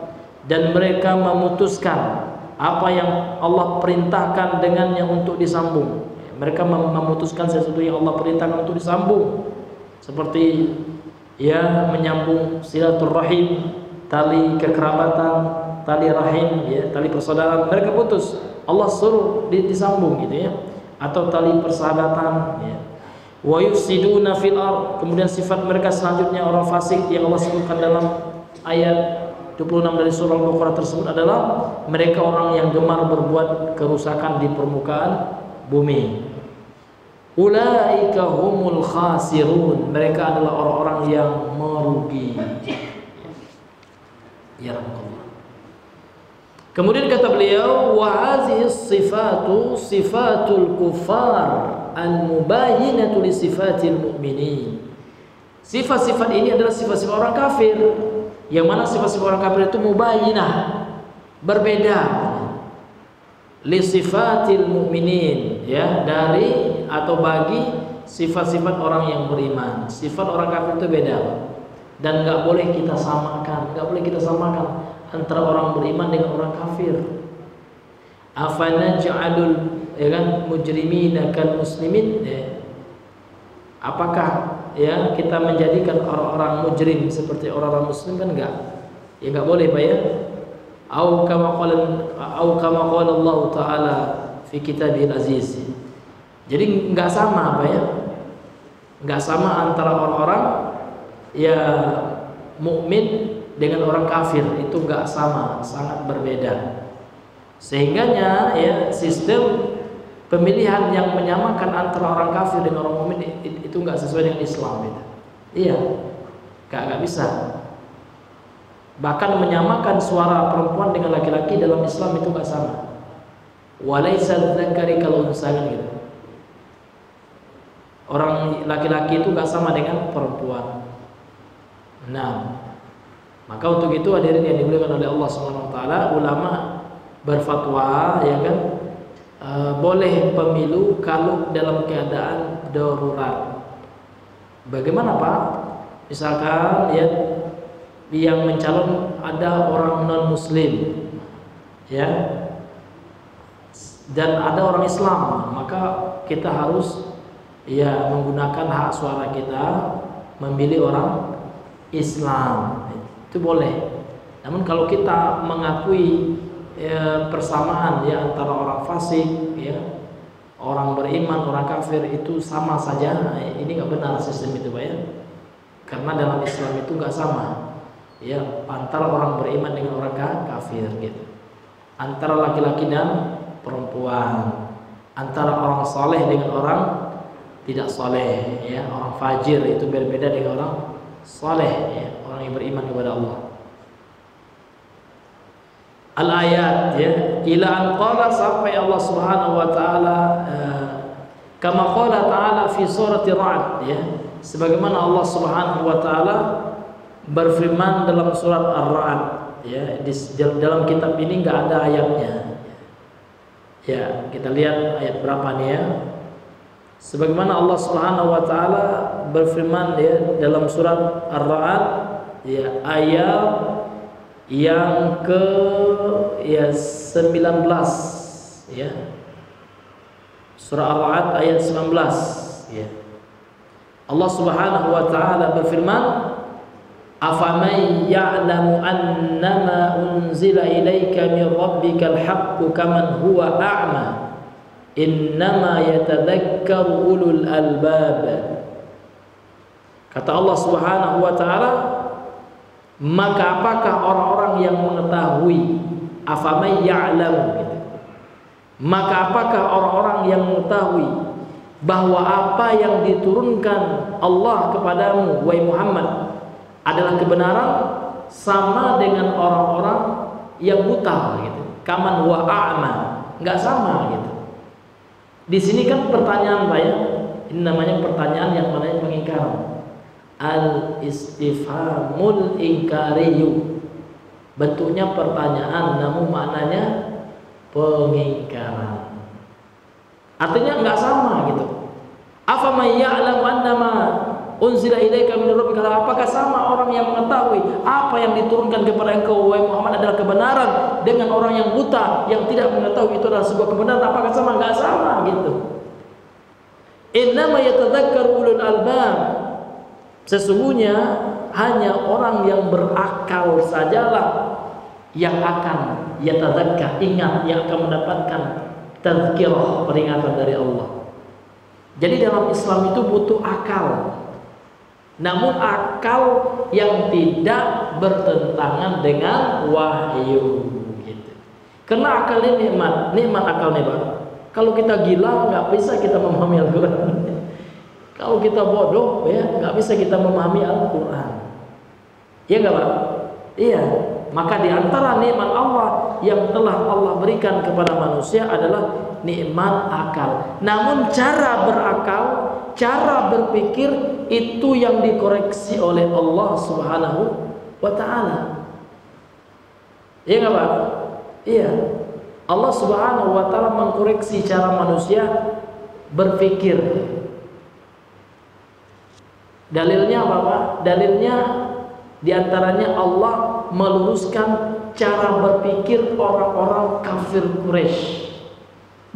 dan mereka memutuskan apa yang Allah perintahkan dengannya untuk disambung. Mereka memutuskan sesuatu yang Allah perintahkan untuk disambung, seperti ya menyambung silaturrahim, tali kekerabatan, tali rahim ya, tali persaudaraan, mereka putus, Allah suruh disambung gitu ya, atau tali persahabatan ya. Wa yufsiduna fil ard, kemudian sifat mereka selanjutnya orang fasik yang Allah sebutkan dalam ayat 26 dari surah Al-Baqarah tersebut adalah mereka orang yang gemar berbuat kerusakan di permukaan bumi. Ulaika humul khasirun, mereka adalah orang-orang yang merugi. Ya Allah. Kemudian kata beliau, wa hazihi sifatu sifatul kufar al-mubayyinatu li sifatil mu'minin. Sifat-sifat ini adalah sifat-sifat orang kafir, yang mana sifat-sifat orang kafir itu mubayyinah, berbeda li sifatil mu'minin ya, dari atau bagi sifat-sifat orang yang beriman. Sifat orang kafir itu beda dan nggak boleh kita samakan, antara orang beriman dengan orang kafir. Afanaj'alul ya kan mujrimina kal muslimin ya. Apakah ya kita menjadikan orang-orang mujrim seperti orang-orang muslim? Kan enggak. Ya enggak boleh Pak ya. Au kama qala Allah taala fi kitabil aziz. Jadi enggak sama Pak ya. Enggak sama antara orang-orang ya mukmin dengan orang kafir, itu enggak sama, sangat berbeda. Sehingganya ya sistem pemilihan yang menyamakan antara orang kafir dengan orang mukmin itu enggak sesuai dengan Islam itu. Iya. Enggak bisa. Bahkan menyamakan suara perempuan dengan laki-laki dalam Islam itu enggak sama. Walaisa dzakari kal unsa gitu. Orang laki-laki itu enggak sama dengan perempuan. Nah, maka untuk itu hadirin yang dimuliakan oleh Allah Subhanahu wa taala, ulama berfatwa ya kan, boleh pemilu kalau dalam keadaan darurat. Bagaimana Pak? Misalkan ya yang mencalon ada orang non muslim ya, dan ada orang Islam, maka kita harus ya menggunakan hak suara kita memilih orang Islam. Itu boleh. Namun kalau kita mengakui persamaan ya antara orang fasik ya, orang beriman, orang kafir itu sama saja, ini nggak benar sistem itu, Pak ya. Karena dalam Islam itu nggak sama ya antara orang beriman dengan orang kafir gitu, antara laki-laki dan perempuan, antara orang soleh dengan orang tidak soleh ya, orang fajir itu berbeda dengan orang soleh ya, orang yang beriman kepada Allah. Al-ayat ya, ila an qala, sampai Allah Subhanahu wa taala kama qala ta'ala fi surati Ra'd ya, sebagaimana Allah Subhanahu wa taala berfirman dalam surat Ar-Ra'd ya. Dalam kitab ini enggak ada ayatnya. Ya, kita lihat ayat berapa nih ya. Sebagaimana Allah Subhanahu wa taala berfirman ya dalam surat Ar-Ra'd ya, ayat yang ke 19 ya. Surah Ar-Ra'd ayat 19 ya. Allah Subhanahu wa taala berfirman, afaman ya'lamu annama unzila ilaika min rabbikal haqqu kaman huwa a'ma innama yatadhakkaru ulul albab. Kata Allah Subhanahu wa taala, maka apakah orang-orang yang mengetahui, afaman ya'lamu gitu, maka apakah orang-orang yang mengetahui bahwa apa yang diturunkan Allah kepadamu wahai Muhammad adalah kebenaran, sama dengan orang-orang yang buta gitu. Kaman wa a'ma, enggak sama gitu. Di sini kan pertanyaan Pak ya, ini namanya pertanyaan yang mana pengingkaran. Al-istifhamul inkariyu, bentuknya pertanyaan namun maknanya pengingkaran. Artinya enggak sama gitu. Afaman ya'lamu annama unzila ilaika min rabbika, apakah sama orang yang mengetahui apa yang diturunkan kepada engkau wahai Muhammad adalah kebenaran dengan orang yang buta yang tidak mengetahui itu adalah sebuah kebenaran? Apakah sama? Enggak sama gitu. Innama yatadhakkaru ulul albab, sesungguhnya hanya orang yang berakal sajalah yang akan yatadzakkar, ingat, yang akan mendapatkan tazkirah, peringatan dari Allah. Jadi dalam Islam itu butuh akal, namun akal yang tidak bertentangan dengan wahyu gitu. Karena akal ini nikmat akal nih Pak. Kalau kita gila nggak bisa kita memahami Al-Quran. Kalau kita bodoh ya nggak bisa kita memahami Al-Quran. Iya nggak Pak? Iya. Maka di antara nikmat Allah yang telah Allah berikan kepada manusia adalah nikmat akal. Namun cara berakal, cara berpikir itu yang dikoreksi oleh Allah Subhanahu wa taala. Iya nggak Pak? Iya. Allah Subhanahu wa taala mengkoreksi cara manusia berpikir. Dalilnya apa Pak? Dalilnya diantaranya Allah meluruskan cara berpikir orang-orang kafir Quraisy.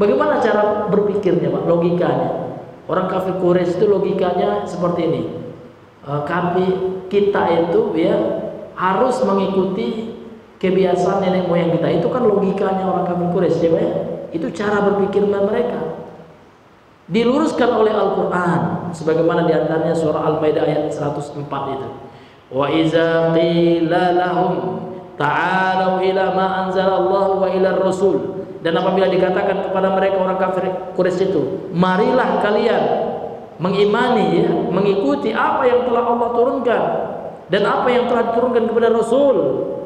Bagaimana cara berpikirnya Pak? Logikanya. Orang kafir Quraisy itu logikanya seperti ini. Kita itu ya harus mengikuti kebiasaan nenek moyang kita. Itu kan logikanya orang kafir Quraisy ya Pak ya? Itu cara berpikir mereka. Diluruskan oleh Al-Quran sebagaimana diantaranya surah Al-Maidah ayat 104 itu. Wa iza qila lahum ta'alu ila ma anzalallahu wa ila rasul, dan apabila dikatakan kepada mereka orang kafir Quraisy itu, marilah kalian mengimani ya, mengikuti apa yang telah Allah turunkan dan apa yang telah diturunkan kepada Rasul.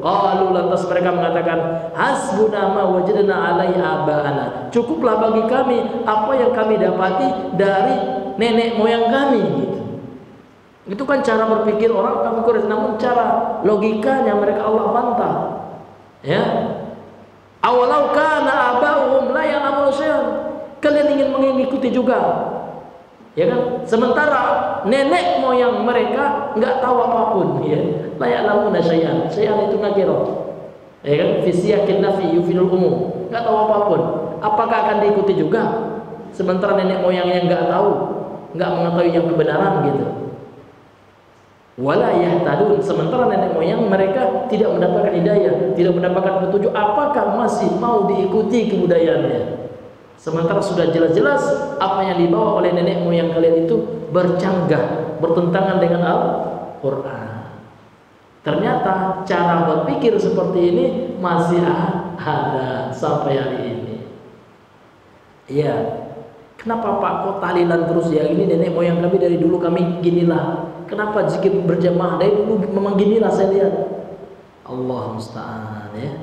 Qalu, lantas mereka mengatakan, hasbuna ma wajadna alaihi abaana, cukuplah bagi kami apa yang kami dapati dari nenek moyang kami gitu. Itu kan cara berpikir orang kafir Quraisy, namun cara logikanya mereka Allah bantah. Ya. Awalau kana abauhum la ya'lamuna syai'an, kalian ingin mengikuti juga. Ya kan? Sementara nenek moyang mereka enggak tahu apapun, ya. La ya'lamuna syai'an. Syai'an itu nakirah. Ya kan? Fi siyaqin nafi yufidul umum. Enggak tahu apapun. Apakah akan diikuti juga? Sementara nenek moyangnya enggak tahu, enggak mengetahui yang kebenaran gitu. Wala yahtadun, sementara nenek moyang mereka tidak mendapatkan hidayah, tidak mendapatkan petunjuk, apakah masih mau diikuti kebudayaannya? Sementara sudah jelas-jelas apa yang dibawa oleh nenek moyang kalian itu bercanggah, bertentangan dengan Al-Quran. Ternyata cara berpikir seperti ini masih ada sampai hari ini. Iya. Kenapa Pak kok tahlilan terus ya? Ini nenek moyang kami dari dulu kami ginilah. Kenapa zikir berjamaah dari dulu memang ginilah saya lihat. Allah musta'an ya.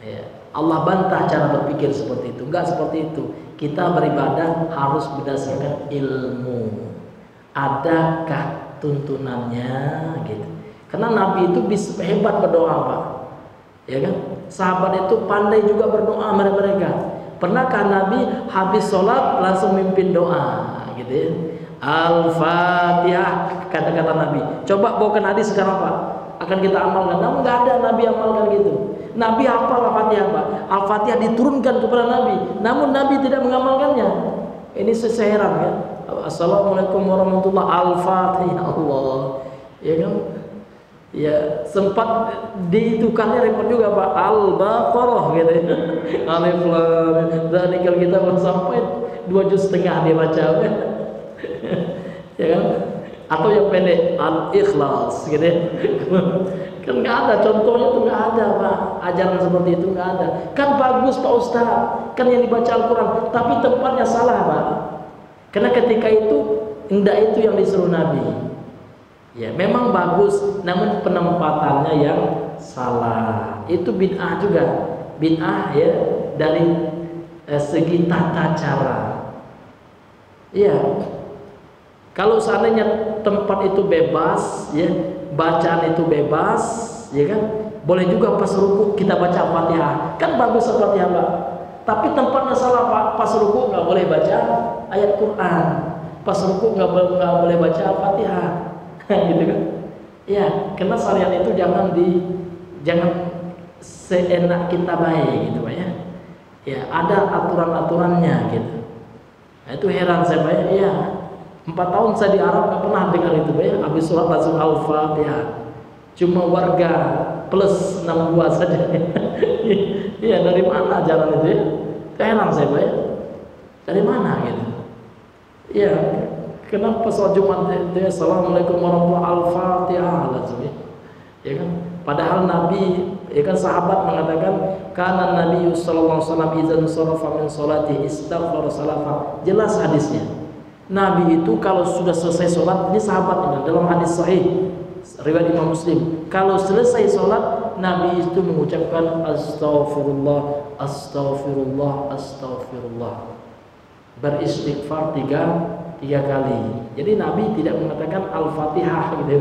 Ya. Allah bantah cara berpikir seperti itu. Enggak seperti itu. Kita beribadah harus berdasarkan ilmu. Adakah tuntunannya gitu. Karena Nabi itu bisa hebat berdoa Pak. Ya kan? Sahabat itu pandai juga berdoa mereka. Pernahkah Nabi habis sholat langsung mimpin doa gitu ya? Al-Fatihah kata-kata Nabi. Coba bawakan hadis sekarang Pak, akan kita amalkan. Namun nggak ada Nabi amalkan gitu. Nabi hafal Al-Fatihah Pak. Al-Fatihah diturunkan kepada Nabi, namun Nabi tidak mengamalkannya. Ini saya heran ya. Assalamualaikum warahmatullahi wabarakatuh. Al-Fatihah Allah. Ya kan? Ya sempat ditukarnya repot juga Pak. Al-Baqarah gitu ya. Alif lam. Dan kalau kita belum sampai 2 juz setengah dia baca ya. Ya kan? Atau yang pendek Al-Ikhlas gitu ya. Kan nggak ada contohnya tuh, nggak ada Pak. Ajaran seperti itu nggak ada. Kan bagus Pak Ustaz. Kan yang dibaca Al-Quran, tapi tempatnya salah Pak. Karena ketika itu enggak itu yang disuruh Nabi. Ya memang bagus, namun penempatannya yang salah. Itu bid'ah juga. Bid'ah ya dari segi tata cara. Iya. Kalau seandainya tempat itu bebas, ya bacaan itu bebas, ya kan? Boleh juga pas ruku kita baca Al-Fatihah. Kan bagus Al-Fatihah Pak. Tapi tempatnya salah Pak. Pas ruku nggak boleh baca ayat Quran. Pas ruku nggak boleh baca Al-Fatihah. Gitu kan? Ya, karena syariat itu jangan seenak kita baik gitu Pak ya. Ya, ada aturan-aturannya gitu. Nah, itu heran saya Pak ya. 4 tahun saya di Arab nggak pernah dengar itu Pak ya. Habis sholat langsung Al-Fatihah. Cuma warga plus 62 saja. Iya, dari mana ajaran itu ya? Heran saya Pak ya. Dari mana gitu? Iya. Kenapa sholat Jumat dia Assalamualaikum warahmatullahi wabarakatuh Al-Fatihah langsung ya. Ya kan? Padahal Nabi ya kan sahabat mengatakan kana Nabi sallallahu alaihi wasallam idzan sarafa min salati istaghfara salafa. Jelas hadisnya. Nabi itu kalau sudah selesai sholat, ini sahabat ini dalam hadis sahih riwayat Imam Muslim. Kalau selesai sholat, Nabi itu mengucapkan astaghfirullah, astaghfirullah, astaghfirullah. Beristighfar 3 kali. Jadi Nabi tidak mengatakan Al-Fatihah gitu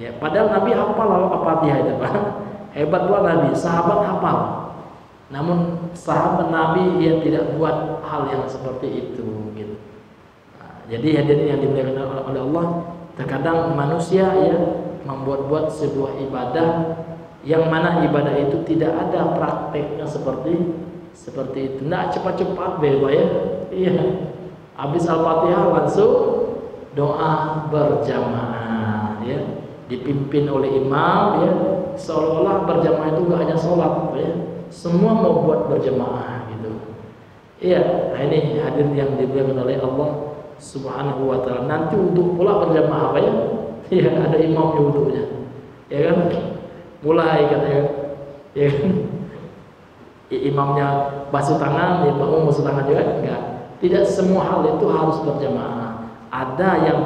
ya. Padahal Nabi hafal Al-Fatihah itu Pak. Hebat pula Nabi, sahabat hafal. Namun sahabat Nabi yang tidak buat hal yang seperti itu gitu. Nah, jadi hadirin yang dimuliakan oleh Allah, terkadang manusia ya membuat-buat sebuah ibadah yang mana ibadah itu tidak ada prakteknya seperti itu. Nah, cepat-cepat bebas ya. Iya. Habis Al-Fatihah langsung doa berjamaah ya, dipimpin oleh imam ya, seolah-olah berjamaah itu gak hanya sholat ya, semua mau buat berjamaah gitu. Iya, nah ini hadir yang dimuliakan oleh Allah Subhanahu wa taala. Nanti wudhu pula berjamaah apa ya? Iya, ada imamnya wudhunya. Ya kan? Mulai katanya. Ya kan? Imamnya basuh tangan, ya makmum basuh tangan juga enggak. Tidak semua hal itu harus berjamaah. Ada yang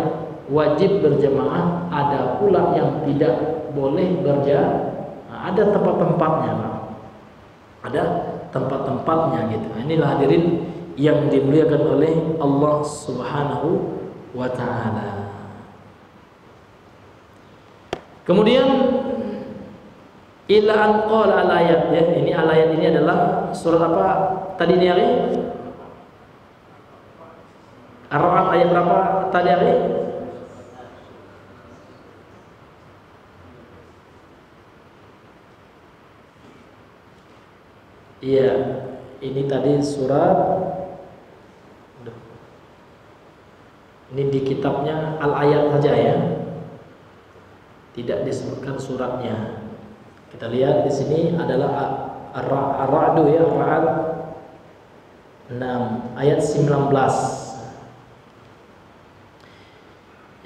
wajib berjamaah, ada pula yang tidak boleh berjamaah. Ada tempat-tempatnya, Pak. Ada tempat-tempatnya gitu. Inilah hadirin yang dimuliakan oleh Allah Subhanahu wa taala. Kemudian ila an qala al-ayat ya. Ini al-ayat ini adalah surat apa tadi ini hari? Ar-Ra'd ayat berapa tadi hari? Iya, ini tadi surat. Ini di kitabnya al-ayat saja ya. Tidak disebutkan suratnya. Kita lihat di sini adalah Ar-Ra'd ya, Ar-Ra'd 6 ayat 19.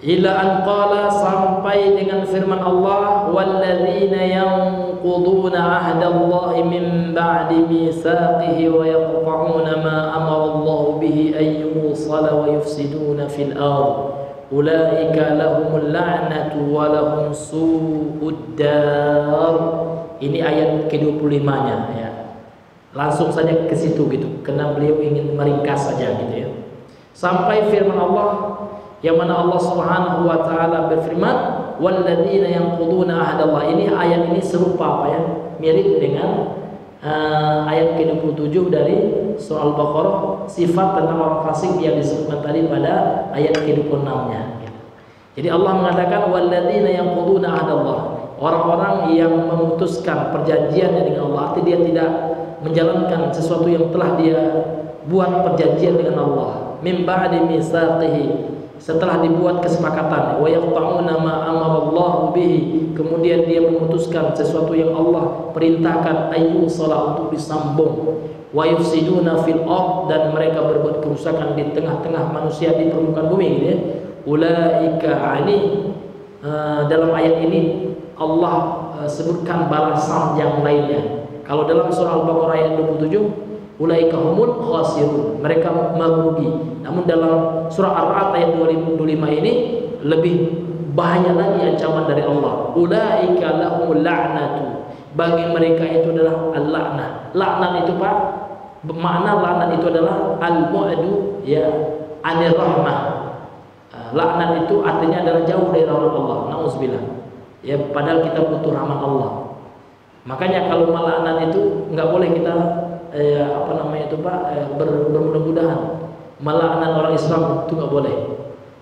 Ila an qala, sampai dengan firman Allah, walladzina yanquduna ahdallahi min ba'di mitsaqihi wa yaqta'una ma amara Allah bihi an yusala wa yufsiduna fil ardh ulaika lahumul la'natu wa lahum su'ud dar. Ini ayat ke-25-nya ya. Langsung saja ke situ gitu, karena beliau ingin meringkas saja gitu ya. Sampai firman Allah yang mana Allah Subhanahu wa taala berfirman, walladzina yanquduna ahdallah. Ini ayat ini serupa apa ya? Mirip dengan ayat ke-27 dari surah Al-Baqarah, sifat tentang orang fasik yang disebutkan tadi pada ayat ke-26-nya. Jadi Allah mengatakan walladzina yanquduna ahdallah, orang-orang yang memutuskan perjanjiannya dengan Allah, artinya dia tidak menjalankan sesuatu yang telah dia buat perjanjian dengan Allah. Min ba'di mitsaqihi, setelah dibuat kesepakatan, wa yaqta'una ma amarallahu bihi, kemudian dia memutuskan sesuatu yang Allah perintahkan ayu salat untuk disambung, wa yufsiduna fil ard, dan mereka berbuat kerusakan di tengah-tengah manusia di permukaan bumi gitu ya. Ulaika ani, dalam ayat ini Allah sebutkan balasan yang lainnya. Kalau dalam surah Al-Baqarah ayat 27, ulaika humul khasirun, mereka merugi. Namun dalam surah Ar-Ra'd ayat 25 ini lebih bahaya lagi ancaman dari Allah. Ulaika lahumul la'natu, bagi mereka itu adalah al-la'nah. Laknat itu Pak, makna laknat itu adalah al-mu'adu ya anir rahmah. Laknat itu artinya adalah jauh dari rahmat Allah. Nauzubillah. Ya, padahal kita butuh rahmat Allah. Makanya kalau melaknat itu nggak boleh kita apa namanya itu Pak, bermudah-mudahan melaknat orang Islam, itu nggak boleh.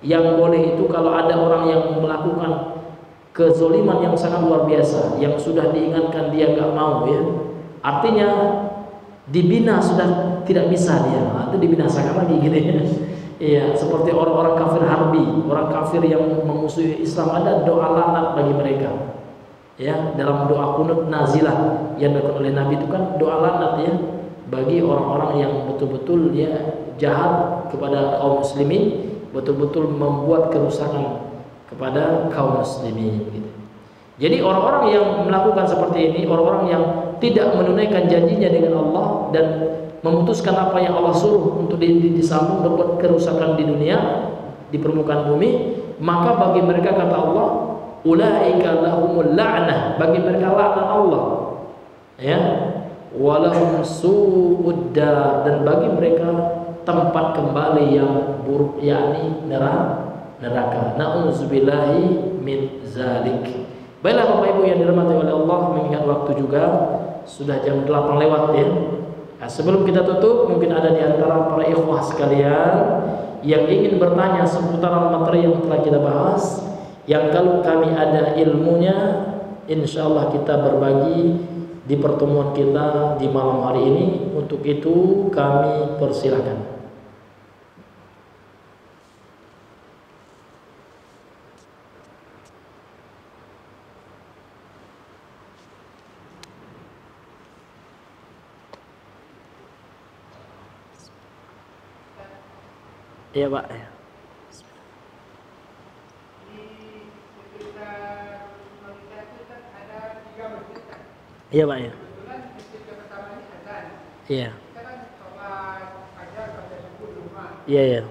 Yang boleh itu kalau ada orang yang melakukan kezoliman yang sangat luar biasa, yang sudah diingatkan dia nggak mau ya, artinya dibina sudah tidak bisa dia, itu dibinasakan lagi gitu ya. Iya, seperti orang-orang kafir harbi, orang kafir yang memusuhi Islam, ada doa laknat bagi mereka. Ya, dalam doa kunut nazilah yang dilakukan oleh Nabi itu kan doa laknat ya, bagi orang-orang yang betul-betul dia jahat kepada kaum muslimin, betul-betul membuat kerusakan kepada kaum muslimin gitu. Jadi orang-orang yang melakukan seperti ini, orang-orang yang tidak menunaikan janjinya dengan Allah dan memutuskan apa yang Allah suruh untuk disambung, berbuat kerusakan di dunia, di permukaan bumi, maka bagi mereka kata Allah, ulaika lahumul la'nah, bagi mereka laknat Allah ya, walahum su'ud dar, dan bagi mereka tempat kembali yang buruk, yakni neraka. Na'udzubillahi min zalik. Baiklah Bapak Ibu yang dirahmati oleh Allah, mengingat waktu juga sudah jam 8 lewat ya. Nah, sebelum kita tutup, mungkin ada di antara para ikhwah sekalian yang ingin bertanya seputar materi yang telah kita bahas, yang kalau kami ada ilmunya, insya Allah kita berbagi di pertemuan kita di malam hari ini. Untuk itu kami persilakan. Iya Pak. Iya Pak ya. Iya. Iya ya.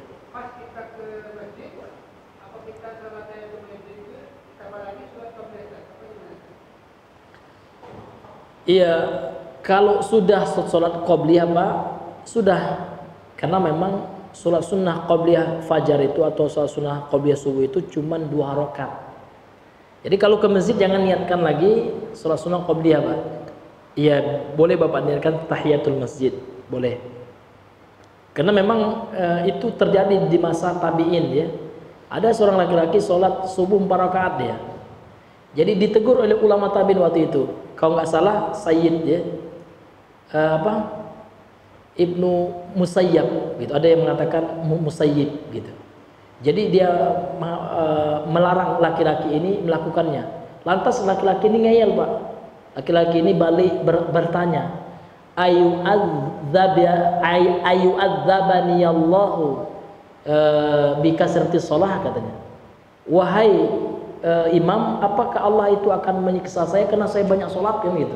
Iya, kalau sudah sholat qobliyah Pak, sudah, karena memang sholat sunnah qobliyah fajar itu atau sholat sunnah qobliyah subuh itu cuma 2 rakaat. Jadi kalau ke masjid jangan niatkan lagi sholat sunnah qobliyah Pak. Iya, boleh Bapak niatkan tahiyatul masjid, boleh. Karena memang itu terjadi di masa tabi'in ya. Ada seorang laki-laki sholat subuh 4 rakaat ya. Jadi ditegur oleh ulama tabi'in waktu itu. Kalau nggak salah Sayyid ya, Ibnu Musayyab gitu. Ada yang mengatakan Musayyib gitu. Jadi dia melarang laki-laki ini melakukannya. Lantas laki-laki ini ngeyel Pak. Laki-laki ini balik bertanya, ayu adzabani Allahu bikasrati shalah, katanya. Wahai imam, apakah Allah itu akan menyiksa saya karena saya banyak sholat, kan gitu.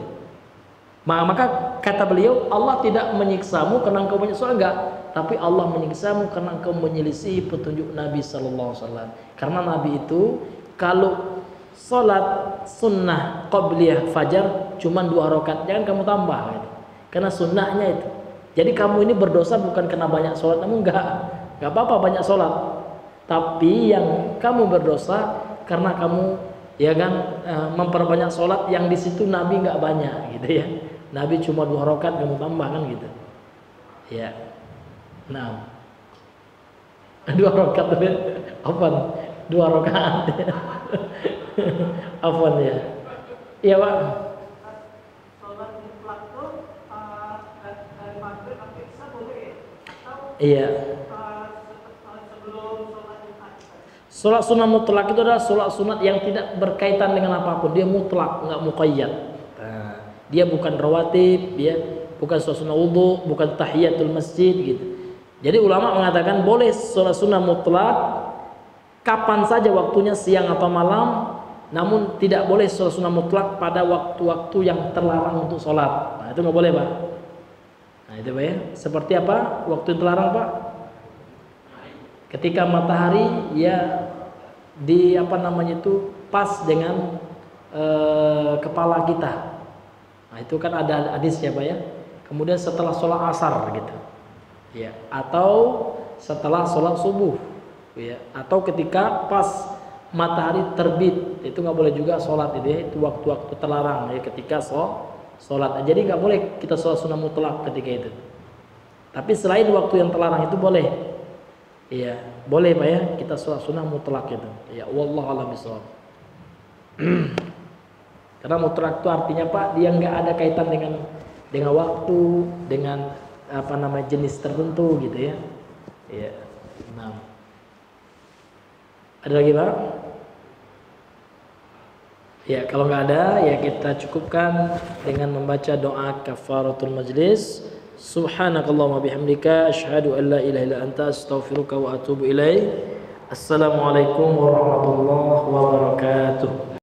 Maka kata beliau, Allah tidak menyiksamu karena engkau banyak sholat, enggak, tapi Allah menyiksamu karena engkau menyelisihi petunjuk Nabi sallallahu alaihi wasallam. Karena Nabi itu kalau sholat sunnah qabliyah fajar cuma 2 rakaat, jangan kamu tambah gitu. Karena sunnahnya itu. Jadi kamu ini berdosa bukan karena banyak sholat, namun enggak apa-apa banyak sholat, tapi yang kamu berdosa karena kamu ya kan memperbanyak sholat yang di situ Nabi enggak banyak gitu ya. Nabi cuma 2 rakaat, kamu tambah kan gitu. Ya. Nah. 2 rakaat apa? 2 rakaat. Afwan ya. Iya, Pak. Sholat mutlak itu dari maghrib sampai isya boleh atau Iya. sebelum sholat Jumat? Sholat sunnah mutlak itu adalah sholat sunat yang tidak berkaitan dengan apapun. Dia mutlak, enggak muqayyad. Dia bukan rawatib, dia bukan sholat sunnah wudu, bukan tahiyatul masjid gitu. Jadi ulama mengatakan boleh sholat sunnah mutlak kapan saja waktunya, siang atau malam, namun tidak boleh sholat sunnah mutlak pada waktu-waktu yang terlarang untuk sholat. Nah itu nggak boleh, Pak. Nah itu Pak ya. Seperti apa waktu yang terlarang, Pak? Ketika matahari ya di pas dengan kepala kita. Nah itu kan ada hadis ya Pak ya. Kemudian setelah sholat asar gitu. Ya, atau setelah sholat subuh. Ya, atau ketika pas matahari terbit, itu nggak boleh juga sholat itu waktu-waktu terlarang ya, ketika sholat. Jadi nggak boleh kita sholat sunnah mutlak ketika itu. Tapi selain waktu yang terlarang itu boleh. Iya, boleh Pak ya, kita sholat sunnah mutlak itu. Ya, wallahu a'lam bishawab. Karena mutlak itu artinya Pak, dia nggak ada kaitan dengan waktu, dengan jenis tertentu gitu ya. Iya. Nah. Ada lagi Pak? Ya, kalau nggak ada ya kita cukupkan dengan membaca doa kafaratul majlis. Subhanakallahumma bihamdika asyhadu an la ilaha illa anta astaghfiruka wa atubu ilaik. Assalamualaikum warahmatullahi wabarakatuh.